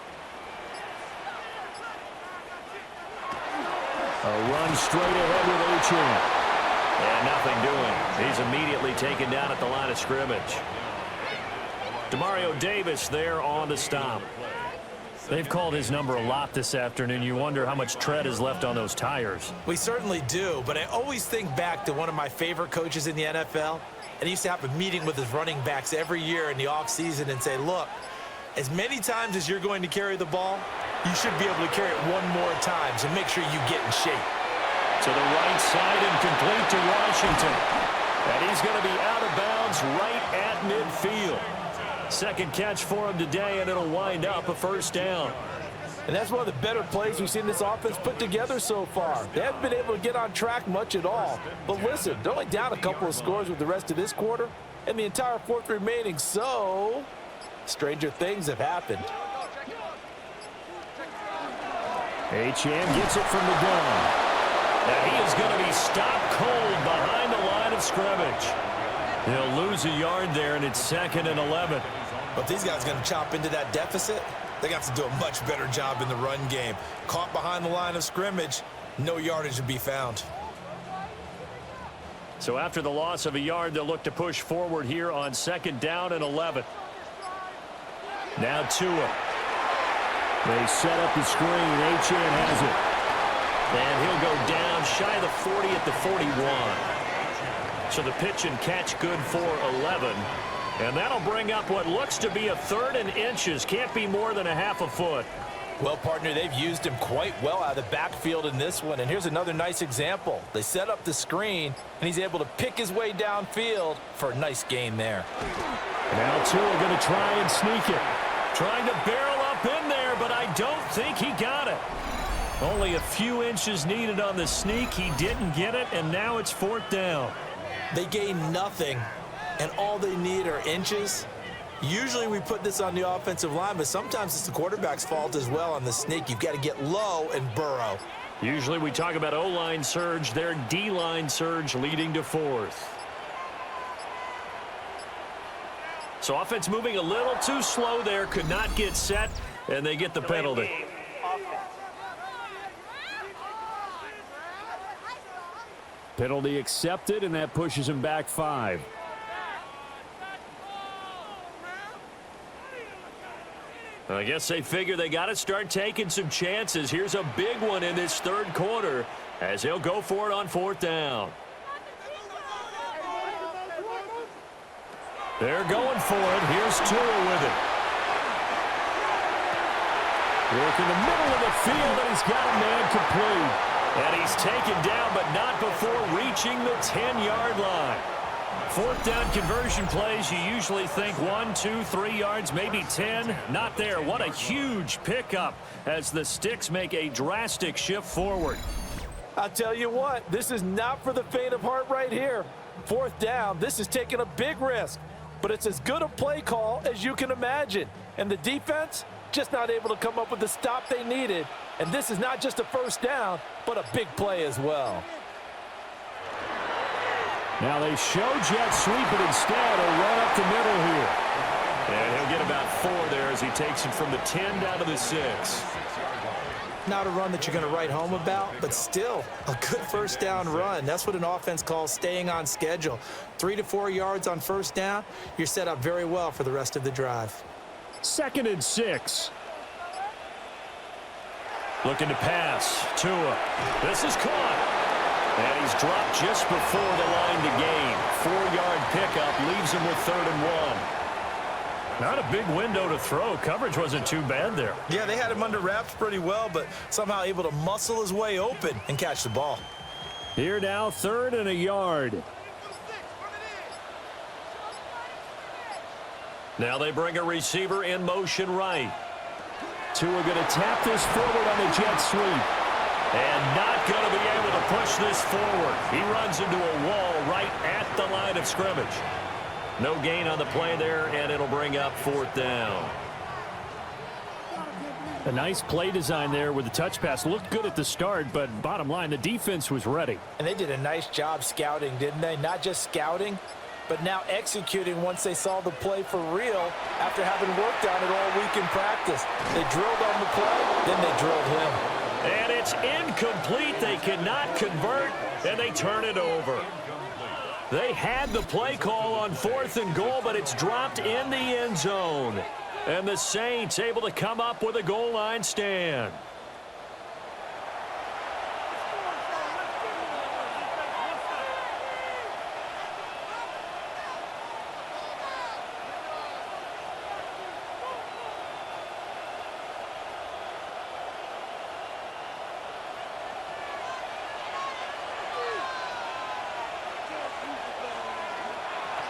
A run straight ahead with Achane. And nothing doing. He's immediately taken down at the line of scrimmage. Demario Davis there on the stop. They've called his number a lot this afternoon. You wonder how much tread is left on those tires. We certainly do, but I always think back to one of my favorite coaches in the NFL, and he used to have a meeting with his running backs every year in the offseason and say, look, as many times as you're going to carry the ball, you should be able to carry it one more time, so make sure you get in shape. To the right side and complete to Washington. And he's going to be out of bounds right at midfield. Second catch for him today, and it'll wind up a first down. And that's one of the better plays we've seen this offense put together so far. They haven't been able to get on track much at all. But listen, they're only down a couple of scores with the rest of this quarter and the entire fourth remaining. So, stranger things have happened. Achane gets it from the gun. And he is going to be stopped cold behind the line of scrimmage. He'll lose a yard there, and it's 2nd and 11. But these guys are going to chop into that deficit. They're going to have to do a much better job in the run game. Caught behind the line of scrimmage, no yardage to be found. So after the loss of a yard, they'll look to push forward here on 2nd down and 11. Now Tua. They set up the screen. Achane has it. And he'll go down shy of the 40 at the 41. So the pitch and catch good for 11. And that'll bring up what looks to be a 3rd and inches. Can't be more than a half a foot. Well, partner, they've used him quite well out of the backfield in this one. And here's another nice example. They set up the screen, and he's able to pick his way downfield for a nice gain there. Now Tua going to try and sneak it. Trying to barrel up in there, but I don't think he got it. Only a few inches needed on the sneak. He didn't get it, and now it's 4th down. They gain nothing, and all they need are inches. Usually we put this on the offensive line, but sometimes it's the quarterback's fault as well on the sneak. You've got to get low and burrow. Usually we talk about O-line surge, their D-line surge leading to 4th. So offense moving a little too slow there, could not get set. and they get the penalty. Penalty accepted, and that pushes him back 5. I guess they figure they got to start taking some chances. Here's a big one in this third quarter as he'll go for it on 4th down. They're going for it. Here's Tua with it. Work in the middle of the field, and he's got a man complete. And he's taken down, but not before reaching the 10-yard line. 4th down conversion plays, you usually think 1, 2, 3 yards, maybe 10. Not there. What a huge pickup as the Sticks make a drastic shift forward. I'll tell you what, this is not for the faint of heart right here. 4th down, this is taking a big risk. But it's as good a play call as you can imagine. And the defense, just not able to come up with the stop they needed. And this is not just a first down, but a big play as well. Now they show jet sweep, but instead a run up the middle here. And he'll get about 4 there as he takes it from the 10 down to the 6. Not a run that you're going to write home about, but still a good first down run. That's what an offense calls staying on schedule. 3 to 4 yards on first down, you're set up very well for the rest of the drive. 2nd and 6. Looking to pass. Tua. This is caught. And he's dropped just before the line to gain. 4-yard pickup leaves him with 3rd and 1. Not a big window to throw. Coverage wasn't too bad there. Yeah, they had him under wraps pretty well, but somehow able to muscle his way open and catch the ball. Here now, 3rd and a yard. Now they bring a receiver in motion right. Tua going to tap this forward on the jet sweep. And not going to be able to push this forward. He runs into a wall right at the line of scrimmage. No gain on the play there, and it'll bring up 4th down. A nice play design there with the touch pass. Looked good at the start, but bottom line, the defense was ready. And they did a nice job scouting, didn't they? Not just scouting, but now executing once they saw the play for real after having worked on it all week in practice. They drilled on the play, then they drilled him. And it's incomplete. They cannot convert, and they turn it over. They had the play call on 4th and goal, but it's dropped in the end zone. And the Saints able to come up with a goal line stand.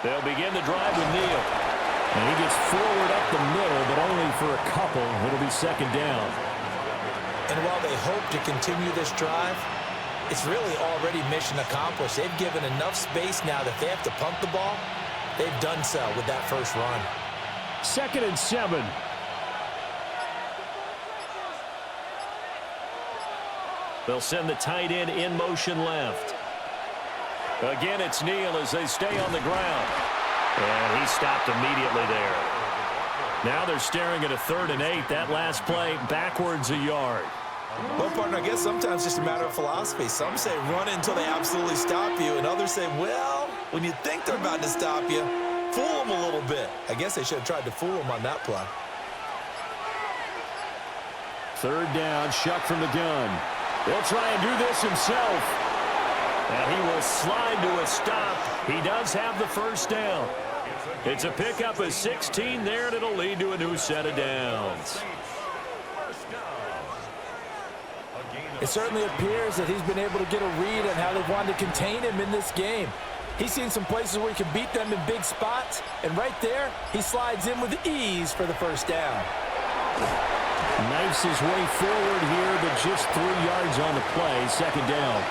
They'll begin the drive with Neal. And he gets forward up the middle, but only for a couple. It'll be 2nd down. And while they hope to continue this drive, it's really already mission accomplished. They've given enough space now that they have to punt the ball. They've done so with that first run. 2nd and 7. They'll send the tight end in motion left. Again, it's Neal as they stay on the ground. And he stopped immediately there. Now they're staring at a 3rd and 8. That last play, backwards a yard. Well, partner, I guess sometimes it's just a matter of philosophy. Some say run until they absolutely stop you, and others say, well, when you think they're about to stop you, fool them a little bit. I guess they should have tried to fool them on that play. 3rd down, Shuck from the gun. He'll try and do this himself. And he will slide to a stop. He does have the first down. It's a pickup of 16 there, and it'll lead to a new set of downs. It certainly appears that he's been able to get a read on how they wanted to contain him in this game. He's seen some places where he can beat them in big spots, and right there, he slides in with ease for the first down. Knifes his way forward here, but just 3 yards on the play, 2nd down.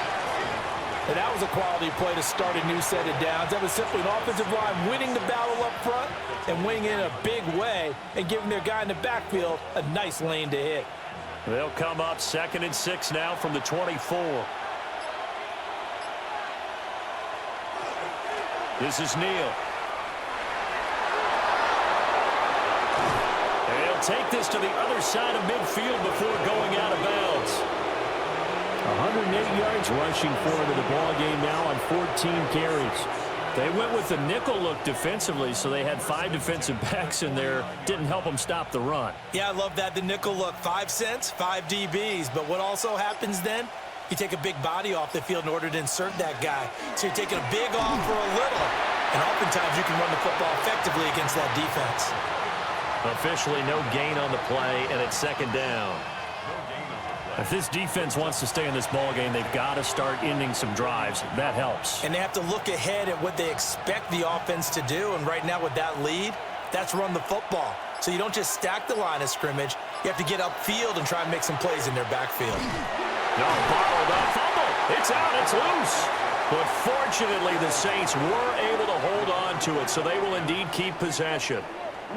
And that was a quality play to start a new set of downs. That was simply an offensive line winning the battle up front and winning in a big way and giving their guy in the backfield a nice lane to hit. They'll come up 2nd and 6 now from the 24. This is Neal. They'll They'll take this to the other side of midfield before going out of bounds. 108 yards rushing for him in the ball game now on 14 carries. They went with the nickel look defensively, so they had 5 defensive backs in there. Didn't help them stop the run. Yeah, I love that, the nickel look. 5 cents, 5 DBs. But what also happens then? You take a big body off the field in order to insert that guy. So you're taking a big off for a little. And oftentimes you can run the football effectively against that defense. Officially no gain on the play, and it's second down. If this defense wants to stay in this ball game, they've got to start ending some drives. That helps. And they have to look ahead at what they expect the offense to do. And right now with that lead, that's run the football. So you don't just stack the line of scrimmage. You have to get upfield and try and make some plays in their backfield. No, bottled up, fumble. It's out, it's loose. But fortunately, the Saints were able to hold on to it, so they will indeed keep possession.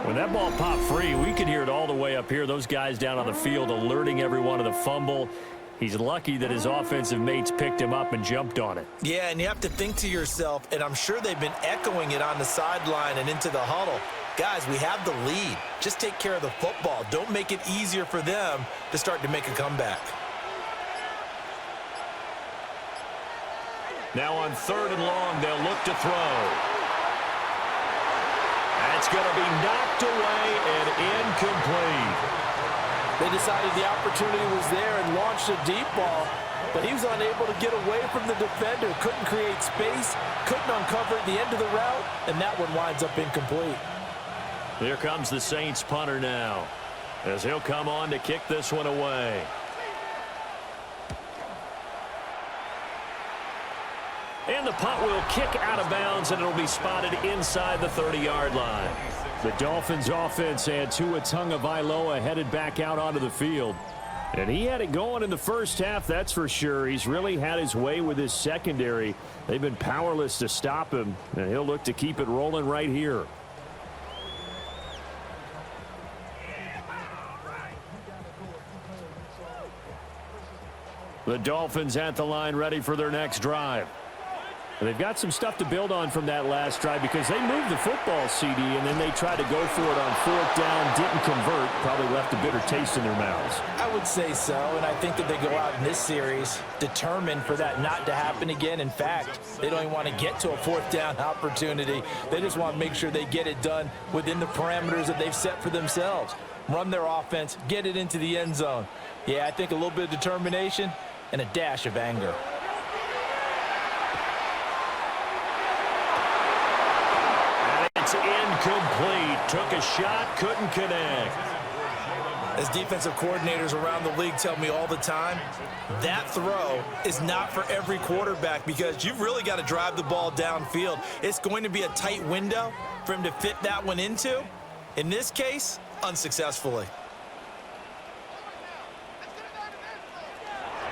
When that ball popped free, we could hear it all the way up here. Those guys down on the field alerting everyone of the fumble. He's lucky that his offensive mates picked him up and jumped on it. Yeah, and you have to think to yourself, and I'm sure they've been echoing it on the sideline and into the huddle. Guys, we have the lead. Just take care of the football. Don't make it easier for them to start to make a comeback. Now on 3rd and long, they'll look to throw. That's going to be knocked away and incomplete. They decided the opportunity was there and launched a deep ball, but he was unable to get away from the defender. Couldn't create space, couldn't uncover at the end of the route, and that one winds up incomplete. Here comes the Saints punter now, as he'll come on to kick this one away. And the punt will kick out of bounds, and it'll be spotted inside the 30-yard line. The Dolphins offense had Tua Tagovailoa headed back out onto the field. And he had it going in the first half, that's for sure. He's really had his way with his secondary. They've been powerless to stop him, and he'll look to keep it rolling right here. The Dolphins at the line ready for their next drive. And they've got some stuff to build on from that last drive because they moved the football, CD, and then they tried to go for it on 4th down, didn't convert, probably left a bitter taste in their mouths. I would say so, and I think that they go out in this series determined for that not to happen again. In fact, they don't even want to get to a 4th down opportunity. They just want to make sure they get it done within the parameters that they've set for themselves. Run their offense, get it into the end zone. Yeah, I think a little bit of determination and a dash of anger. Incomplete. Took a shot, couldn't connect. As defensive coordinators around the league tell me all the time, that throw is not for every quarterback because you've really got to drive the ball downfield. It's going to be a tight window for him to fit that one into. In this case, unsuccessfully.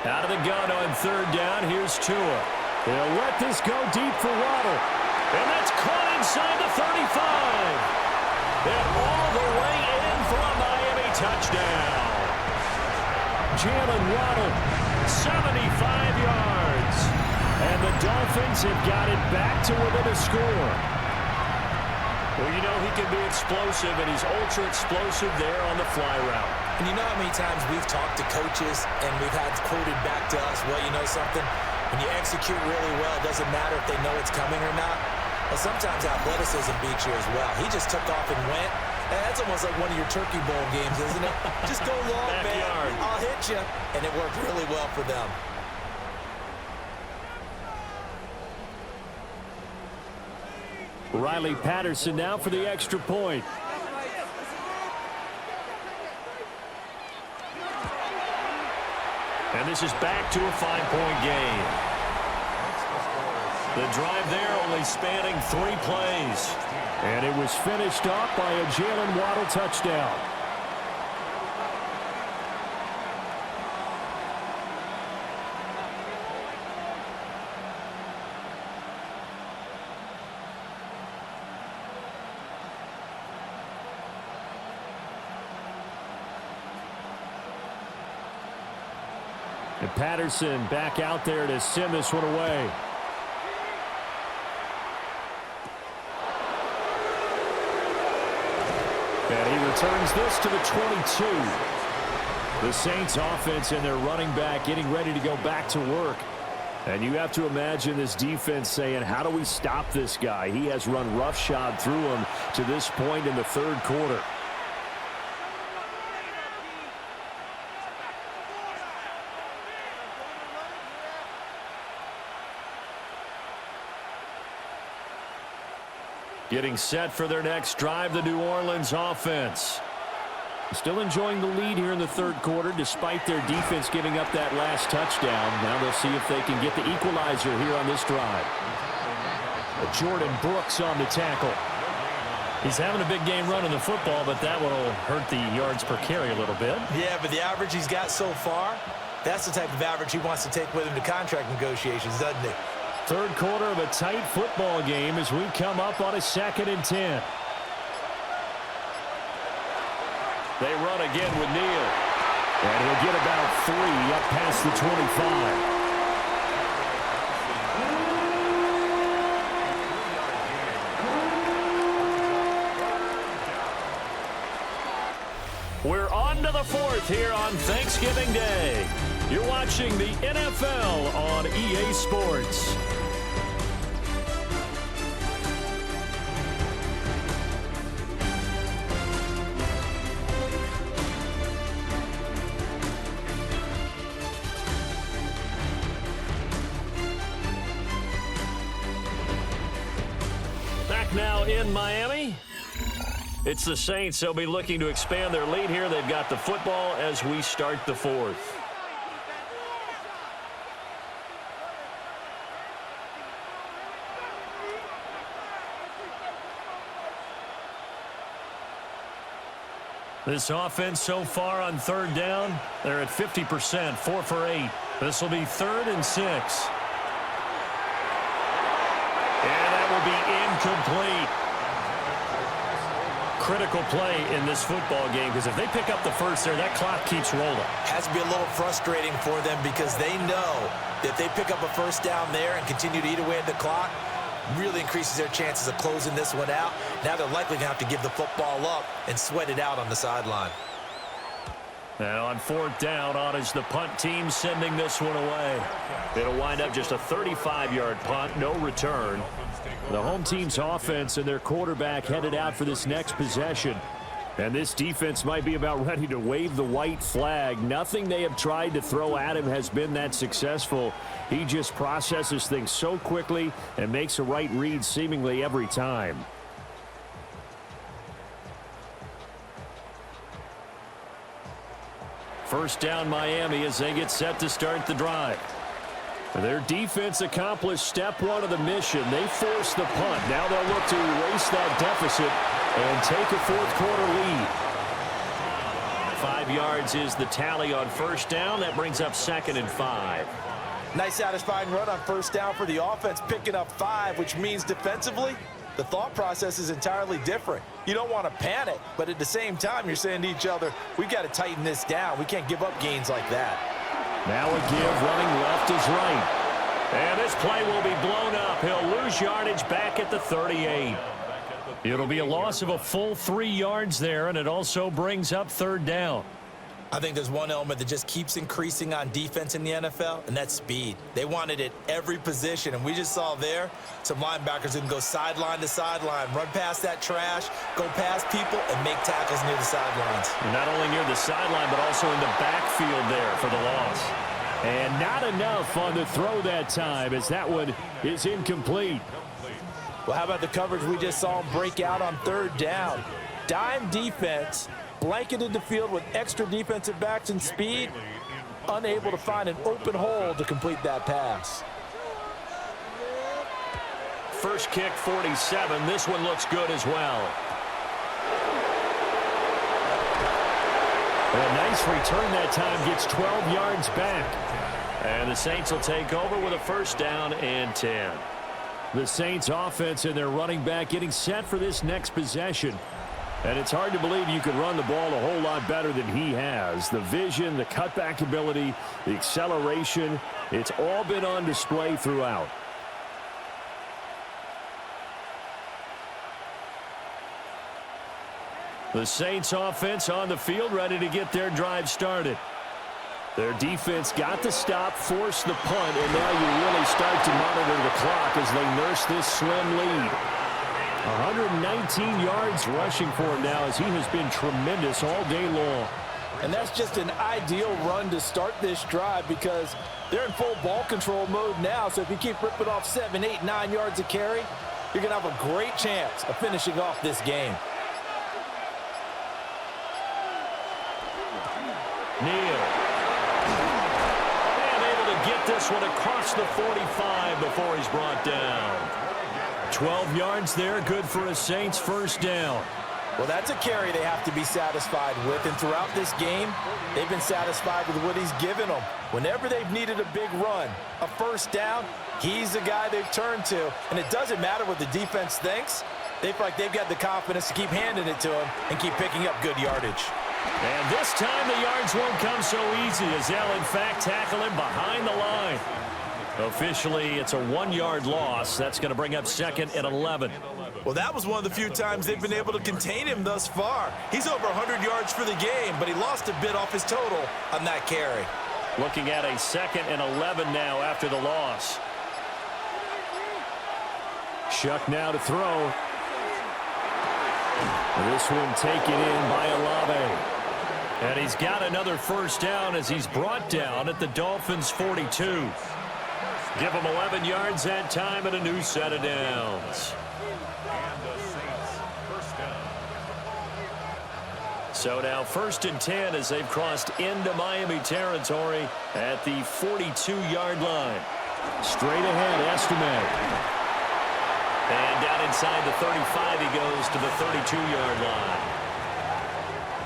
Out of the gun on 3rd down. Here's Tua. They'll let this go deep for Waddle. And that's caught inside the 35. And all the way in for a Miami touchdown. Jalen Waddle, 75 yards. and the Dolphins have got it back to within a score. Well, you know he can be explosive, and he's ultra explosive there on the fly route. And you know how many times we've talked to coaches and we've had quoted back to us, well, you know something? When you execute really well, it doesn't matter if they know it's coming or not. Well, sometimes athleticism beats you as well. He just took off and went. That's almost like one of your Turkey Bowl games, isn't it? Just go long, man. I'll hit you. And it worked really well for them. Riley Patterson now for the extra point. And this is back to a 5-point game. The drive there only spanning 3 plays. And it was finished off by a Jalen Waddle touchdown. And Patterson back out there to send this one away. And he returns this to the 22. The Saints offense and their running back getting ready to go back to work. And you have to imagine this defense saying, how do we stop this guy? He has run roughshod through him to this point in the third quarter. Getting set for their next drive, the New Orleans offense. Still enjoying the lead here in the third quarter despite their defense giving up that last touchdown. Now they'll see if they can get the equalizer here on this drive. Jordan Brooks on the tackle. He's having a big game running the football, but that will hurt the yards per carry a little bit. Yeah, but the average he's got so far, that's the type of average he wants to take with him to contract negotiations, doesn't he? Third quarter of a tight football game as we come up on a 2nd and 10. They run again with Neal. And he'll get about 3 up past the 25. We're on to the 4th here on Thanksgiving Day. You're watching the NFL on EA Sports. Back now in Miami. It's the Saints. They'll be looking to expand their lead here. They've got the football as we start the 4th. This offense so far on 3rd down, they're at 50%, 4 for 8. This will be 3rd and 6. And that will be incomplete. Critical play in this football game because if they pick up the first there, that clock keeps rolling. Has to be a little frustrating for them because they know that if they pick up a first down there and continue to eat away at the clock, really increases their chances of closing this one out. Now they're likely going to have to give the football up and sweat it out on the sideline. Now on 4th down, on is the punt team sending this one away. It'll wind up just a 35-yard punt, no return. The home team's offense and their quarterback headed out for this next possession. And this defense might be about ready to wave the white flag. Nothing they have tried to throw at him has been that successful. He just processes things so quickly and makes a right read seemingly every time. First down Miami as they get set to start the drive. Their defense accomplished step 1 of the mission. They forced the punt. Now they'll look to erase that deficit and take a 4th quarter lead. 5 yards is the tally on first down. That brings up 2nd and 5. Nice satisfying run on first down for the offense, picking up 5, which means defensively, the thought process is entirely different. You don't want to panic, but at the same time, you're saying to each other, we've got to tighten this down. We can't give up gains like that. Now a give, running left is right. And this play will be blown up. He'll lose yardage back at the 38. It'll be a loss of a full 3 yards there, and it also brings up 3rd down. I think there's one element that just keeps increasing on defense in the NFL, and that's speed. They want it at every position, and we just saw there some linebackers who can go sideline to sideline, run past that trash, go past people, and make tackles near the sidelines. Not only near the sideline, but also in the backfield there for the loss. And not enough on the throw that time as that one is incomplete. Well, how about the coverage we just saw him break out on 3rd down? Dime defense, blanketed the field with extra defensive backs and speed, unable to find an open hole to complete that pass. First kick, 47. This one looks good as well. A nice return that time, gets 12 yards back. And the Saints will take over with a first down and 10. The Saints offense and their running back getting set for this next possession. And it's hard to believe you could run the ball a whole lot better than he has. The vision, the cutback ability, the acceleration, it's all been on display throughout. The Saints offense on the field, ready to get their drive started. Their defense got the stop, forced the punt, and now you really start to monitor the clock as they nurse this slim lead. 119 yards rushing for him now as he has been tremendous all day long. And that's just an ideal run to start this drive because they're in full ball control mode now. So if you keep ripping off 7, 8, 9 yards of carry, you're going to have a great chance of finishing off this game. Neal. And able to get this one across the 45 before he's brought down. 12 yards there, good for a Saints first down. Well, that's a carry they have to be satisfied with. And throughout this game, they've been satisfied with what he's given them. Whenever they've needed a big run, a first down, he's the guy they've turned to. And it doesn't matter what the defense thinks. They feel like they've got the confidence to keep handing it to him and keep picking up good yardage. And this time the yards won't come so easy as they'll, in fact, tackle him behind the line. Officially, it's a 1-yard loss. That's going to bring up 2nd and 11. Well, that was one of the few times they've been able to contain him thus far. He's over 100 yards for the game, but he lost a bit off his total on that carry. Looking at a 2nd and 11 now after the loss. Shuck now to throw. This one taken in by Olave. And he's got another first down as he's brought down at the Dolphins' 42. Give him 11 yards that time and a new set of downs. So now 1st and 10 as they've crossed into Miami territory at the 42-yard line. Straight ahead, Estime. And down inside the 35 he goes to the 32-yard line.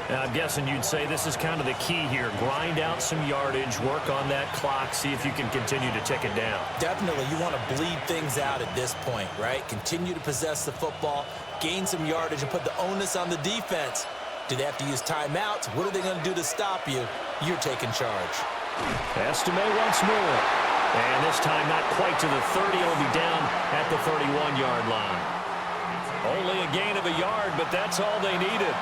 Now, I'm guessing you'd say this is kind of the key here. Grind out some yardage, work on that clock, see if you can continue to tick it down. Definitely, you want to bleed things out at this point, right? Continue to possess the football, gain some yardage, and put the onus on the defense. Do they have to use timeouts? What are they going to do to stop you? You're taking charge. Estime once more. And this time not quite to the 30. It'll be down at the 31-yard line. Only a gain of a yard, but that's all they needed.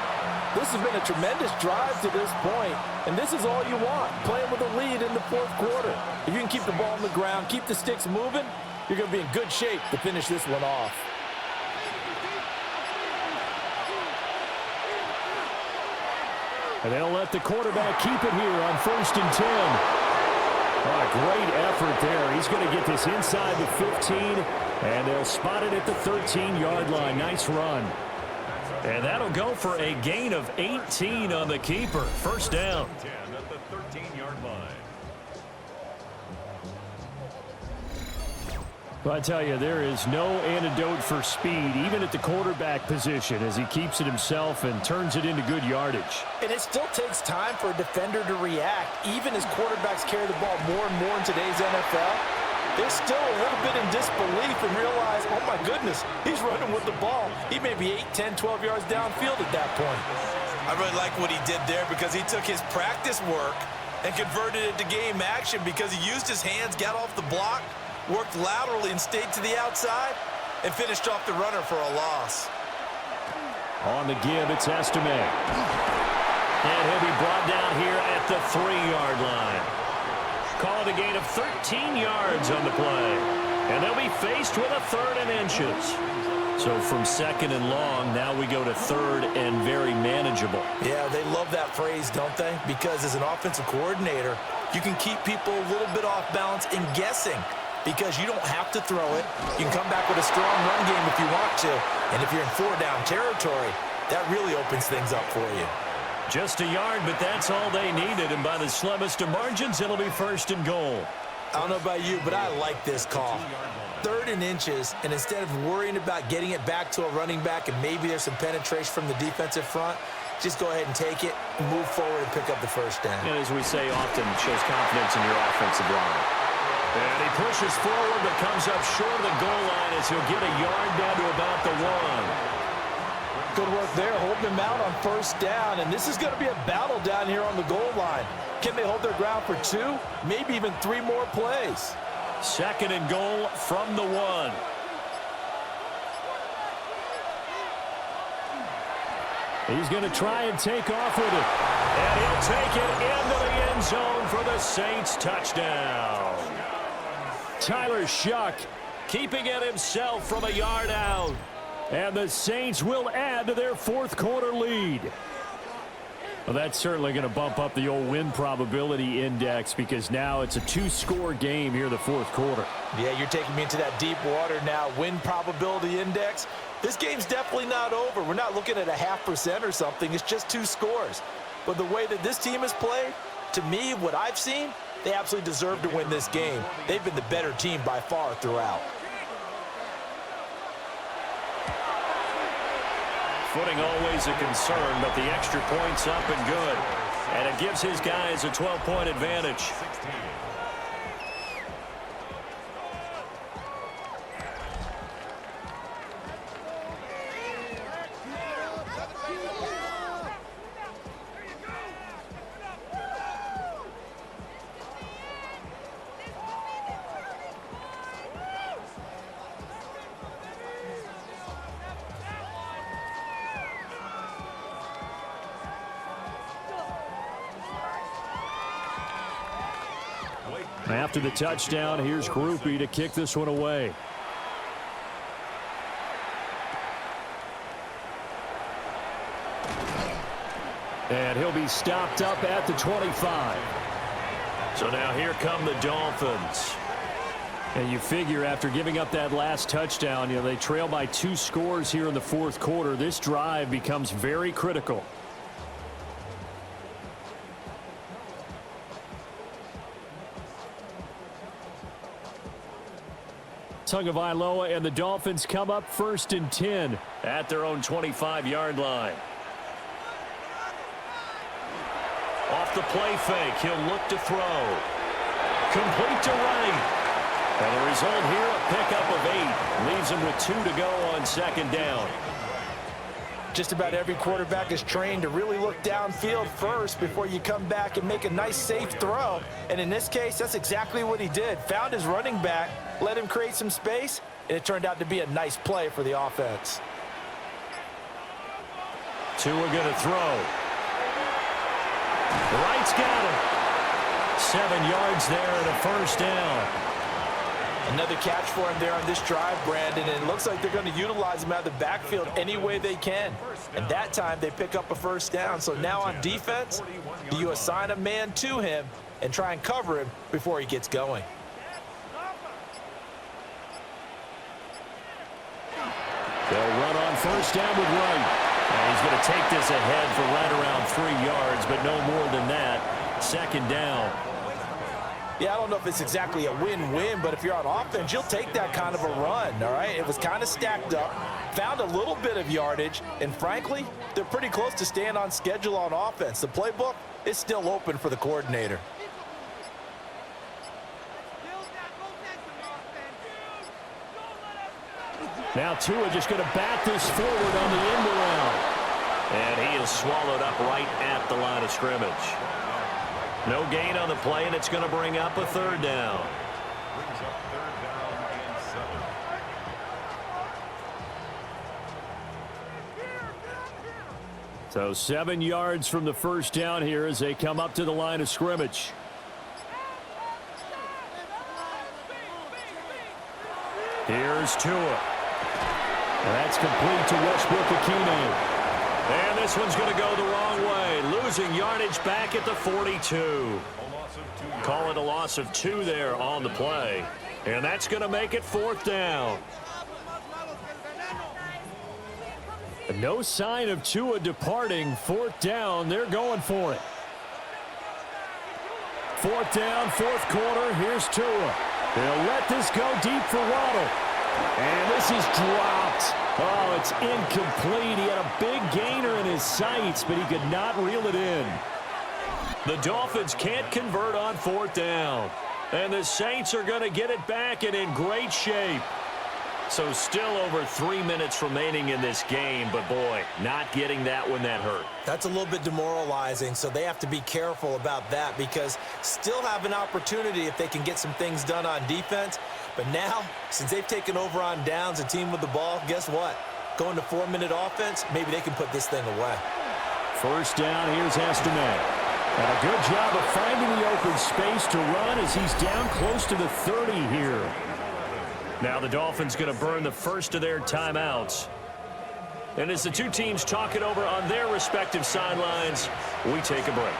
This has been a tremendous drive to this point, and this is all you want, playing with a lead in the 4th quarter. If you can keep the ball on the ground, keep the sticks moving, you're going to be in good shape to finish this one off. And they'll let the quarterback keep it here on 1st and 10. Oh, a great effort there. He's going to get this inside the 15, and they'll spot it at the 13-yard line. Nice run. And that'll go for a gain of 18 on the keeper. First down. At the 13-yard line. Well, I tell you, there is no antidote for speed, even at the quarterback position, as he keeps it himself and turns it into good yardage. And it still takes time for a defender to react, even as quarterbacks carry the ball more and more in today's NFL. They're still a little bit in disbelief and realize, oh my goodness, he's running with the ball. He may be 8, 10, 12 yards downfield at that point. I really like what he did there because he took his practice work and converted it to game action because he used his hands, got off the block, worked laterally and stayed to the outside, and finished off the runner for a loss. On the give, it's Estime. And he'll be brought down here at the 3-yard line. Call it a gain of 13 yards on the play. And they'll be faced with a 3rd and inches. So from 2nd and long, now we go to 3rd and very manageable. Yeah, they love that phrase, don't they? Because as an offensive coordinator, you can keep people a little bit off balance and guessing because you don't have to throw it. You can come back with a strong run game if you want to. And if you're in 4-down territory, that really opens things up for you. Just a yard, but that's all they needed. And by the slimmest of margins, it'll be 1st and goal. I don't know about you, but I like this call. 3rd and inches, and instead of worrying about getting it back to a running back and maybe there's some penetration from the defensive front, just go ahead and take it, move forward, and pick up the first down. And as we say often, it shows confidence in your offensive line. And he pushes forward but comes up short of the goal line as he'll get a yard down to about the 1. Good work there, holding them out on 1st down, and this is going to be a battle down here on the goal line. Can they hold their ground for 2, maybe even 3 more plays? 2nd and goal from the 1. He's going to try and take off with it. And he'll take it into the end zone for the Saints touchdown. Tyler Shuck keeping it himself from a yard out. And the Saints will add to their fourth quarter lead. Well, that's certainly going to bump up the old win probability index because now it's a two-score game here in the fourth quarter. Yeah, you're taking me into that deep water now. Win probability index. This game's definitely not over. We're not looking at a 0.5% or something. It's just 2 scores. But the way that this team has played, to me, what I've seen, they absolutely deserve to win this game. They've been the better team by far throughout. Footing always a concern, but the extra point's up and good. And it gives his guys a 12-point advantage. After the touchdown, here's Groupie to kick this one away. And he'll be stopped up at the 25. So now here come the Dolphins. And you figure after giving up that last touchdown, they trail by 2 scores here in the fourth quarter. This drive becomes very critical. Tagovailoa and the Dolphins come up 1st and 10 at their own 25-yard line. Off the play fake, he'll look to throw. Complete to right. And the result here, a pickup of 8. Leaves him with 2 to go on 2nd down. Just about every quarterback is trained to really look downfield first before you come back and make a nice, safe throw. And in this case, that's exactly what he did. Found his running back, let him create some space, and it turned out to be a nice play for the offense. Tua going to throw. Wright's got him. 7 yards there and a 1st down. Another catch for him there on this drive, Brandon, and it looks like they're going to utilize him out of the backfield any way they can. And that time they pick up a 1st down. So now on defense, do you assign a man to him and try and cover him before he gets going? They'll run on 1st down with Wright. And he's going to take this ahead for right around 3 yards, but no more than that. 2nd down. Yeah, I don't know if it's exactly a win-win, but if you're on offense, you'll take that kind of a run, all right? It was kind of stacked up, found a little bit of yardage, and frankly, they're pretty close to staying on schedule on offense. The playbook is still open for the coordinator. Now Tua just going to bat this forward on the end around. And he is swallowed up right at the line of scrimmage. No gain on the play, and it's going to bring up a 3rd down. So 7 yards from the 1st down here as they come up to the line of scrimmage. Here's Tua. And that's complete to Westbrook-Ikhine. And this one's going to go the wrong way. Losing yardage back at the 42. Call it a loss of 2 there on the play. And that's going to make it 4th down. No sign of Tua departing. 4th down. They're going for it. 4th down, 4th quarter. Here's Tua. They'll let this go deep for Waddle. And this is dropped. Oh, it's incomplete. He had a big gainer in his sights, but he could not reel it in. The Dolphins can't convert on 4th down. And the Saints are going to get it back and in great shape. So still over 3 minutes remaining in this game, but boy, not getting that one that hurt. That's a little bit demoralizing, so they have to be careful about that because still have an opportunity if they can get some things done on defense. But now, since they've taken over on downs, a team with the ball, guess what? going to 4-minute offense, maybe they can put this thing away. First down, here's Estime. And a good job of finding the open space to run as he's down close to the 30 here. Now the Dolphins going to burn the first of their timeouts. And as the two teams talk it over on their respective sidelines, we take a break.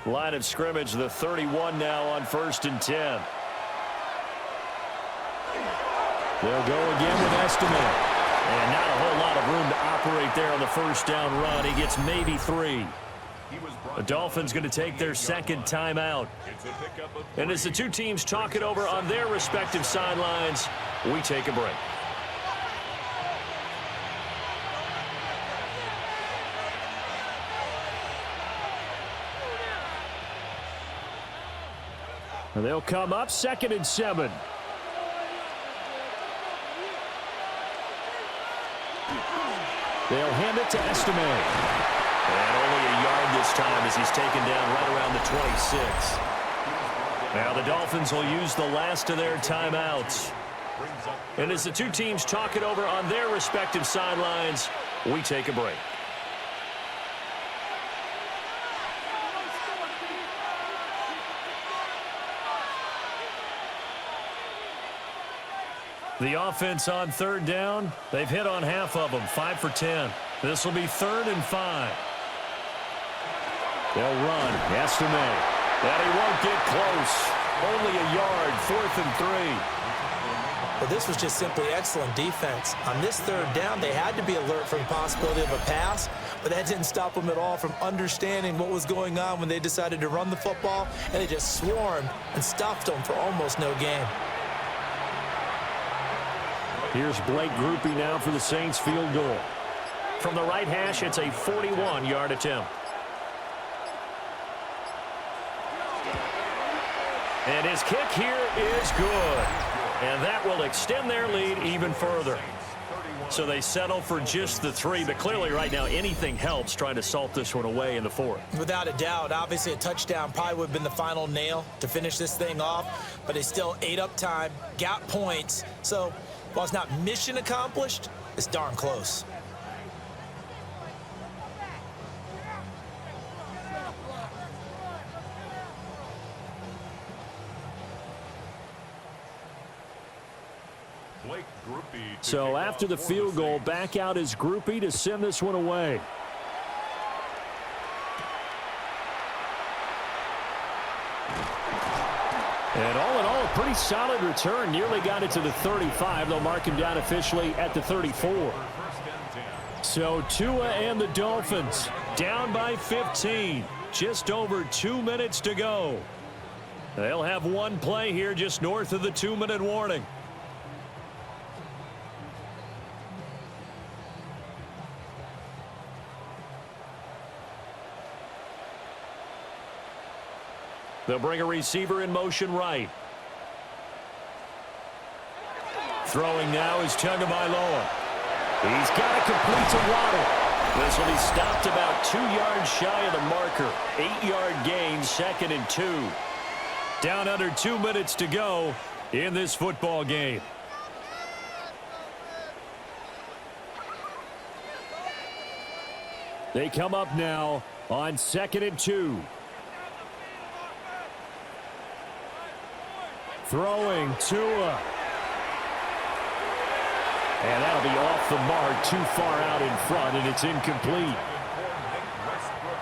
Line of scrimmage, the 31 now on 1st and 10. They'll go again with Estime. And not a whole lot of room to operate there on the first down run. He gets maybe 3. The Dolphins going to take their second timeout. And as the two teams talk it over on their respective sidelines, we take a break. And they'll come up 2nd and 7. They'll hand it to Estime. And only a yard this time as he's taken down right around the 26. Now the Dolphins will use the last of their timeouts. And as the two teams talk it over on their respective sidelines, we take a break. The offense on 3rd down, they've hit on half of them, 5 for 10. This will be 3rd and 5. They'll run. Estime. And he won't get close. Only a yard, 4th and 3. But this was just simply excellent defense. On this 3rd down, they had to be alert for the possibility of a pass, but that didn't stop them at all from understanding what was going on when they decided to run the football, and they just swarmed and stuffed them for almost no gain. Here's Blake Groupie now for the Saints field goal. From the right hash, it's a 41-yard attempt. And his kick here is good. And that will extend their lead even further. So they settle for just the 3, but clearly right now anything helps trying to salt this one away in the 4th. Without a doubt, obviously a touchdown probably would have been the final nail to finish this thing off, but they still ate up time, got points. So while it's not mission accomplished, it's darn close. So after the field goal, back out is Groupie to send this one away. And all in all, a pretty solid return. Nearly got it to the 35. They'll mark him down officially at the 34. So Tua and the Dolphins down by 15. Just over 2 minutes to go. They'll have one play here just north of the 2-minute warning. They'll bring a receiver in motion right. Throwing now is Tagovailoa. He's got to complete to Waddle. This will be stopped about 2 yards shy of the marker. 8-yard gain, 2nd and 2. Down under 2 minutes to go in this football game. They come up now on 2nd and 2. Throwing Tua. And that'll be off the mark, too far out in front, and it's incomplete.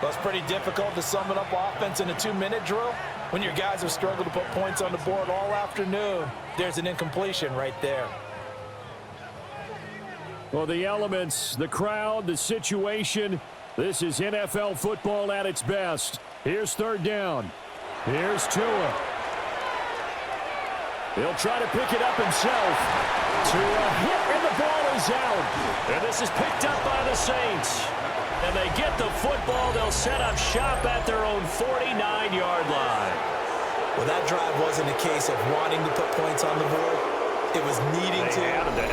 Well, it's pretty difficult to sum it up offense in a 2-minute drill when your guys have struggled to put points on the board all afternoon. There's an incompletion right there. Well, the elements, the crowd, the situation, this is NFL football at its best. Here's 3rd down. Here's Tua. He'll try to pick it up himself. To a hit, and the ball is out. And this is picked up by the Saints. And they get the football. They'll set up shop at their own 49-yard line. Well, that drive wasn't a case of wanting to put points on the board. It was needing to,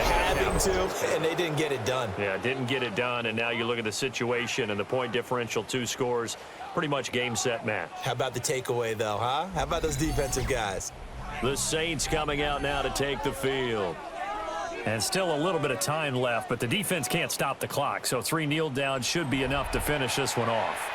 having to, and they didn't get it done. Yeah, didn't get it done, and now you look at the situation and the point differential, 2 scores. pretty much game, set, match. How about the takeaway, though, huh? How about those defensive guys? The Saints coming out now to take the field. And still a little bit of time left, but the defense can't stop the clock, so 3 kneel downs should be enough to finish this one off.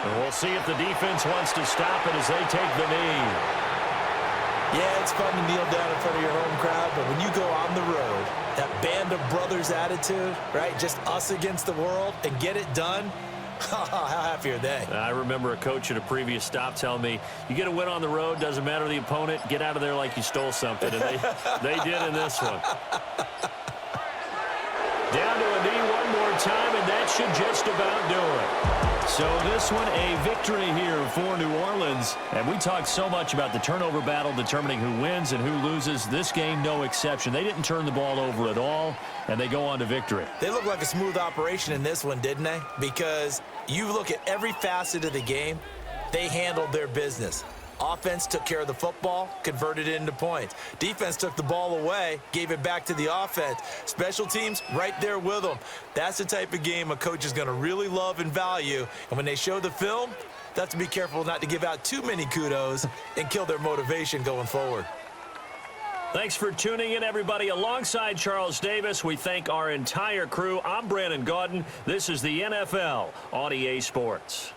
And we'll see if the defense wants to stop it as they take the knee. Yeah, it's fun to kneel down in front of your home crowd, but when you go on the road, that band of brothers attitude, right, just us against the world, and get it done, how happy are they? I remember a coach at a previous stop telling me, you get a win on the road, doesn't matter the opponent, get out of there like you stole something. And they did in this one. Down to a knee one more time, and that should just about do it. So this one, a victory here for New Orleans. And we talked so much about the turnover battle determining who wins and who loses. This game, no exception. They didn't turn the ball over at all, and they go on to victory. They look like a smooth operation in this one, didn't they? Because you look at every facet of the game, they handled their business. Offense took care of the football, converted it into points. Defense took the ball away, gave it back to the offense. Special teams, right there with them. That's the type of game a coach is going to really love and value. And when they show the film, they have to be careful not to give out too many kudos and kill their motivation going forward. Thanks for tuning in, everybody. Alongside Charles Davis, we thank our entire crew. I'm Brandon Gaudin. This is the NFL on EA Sports.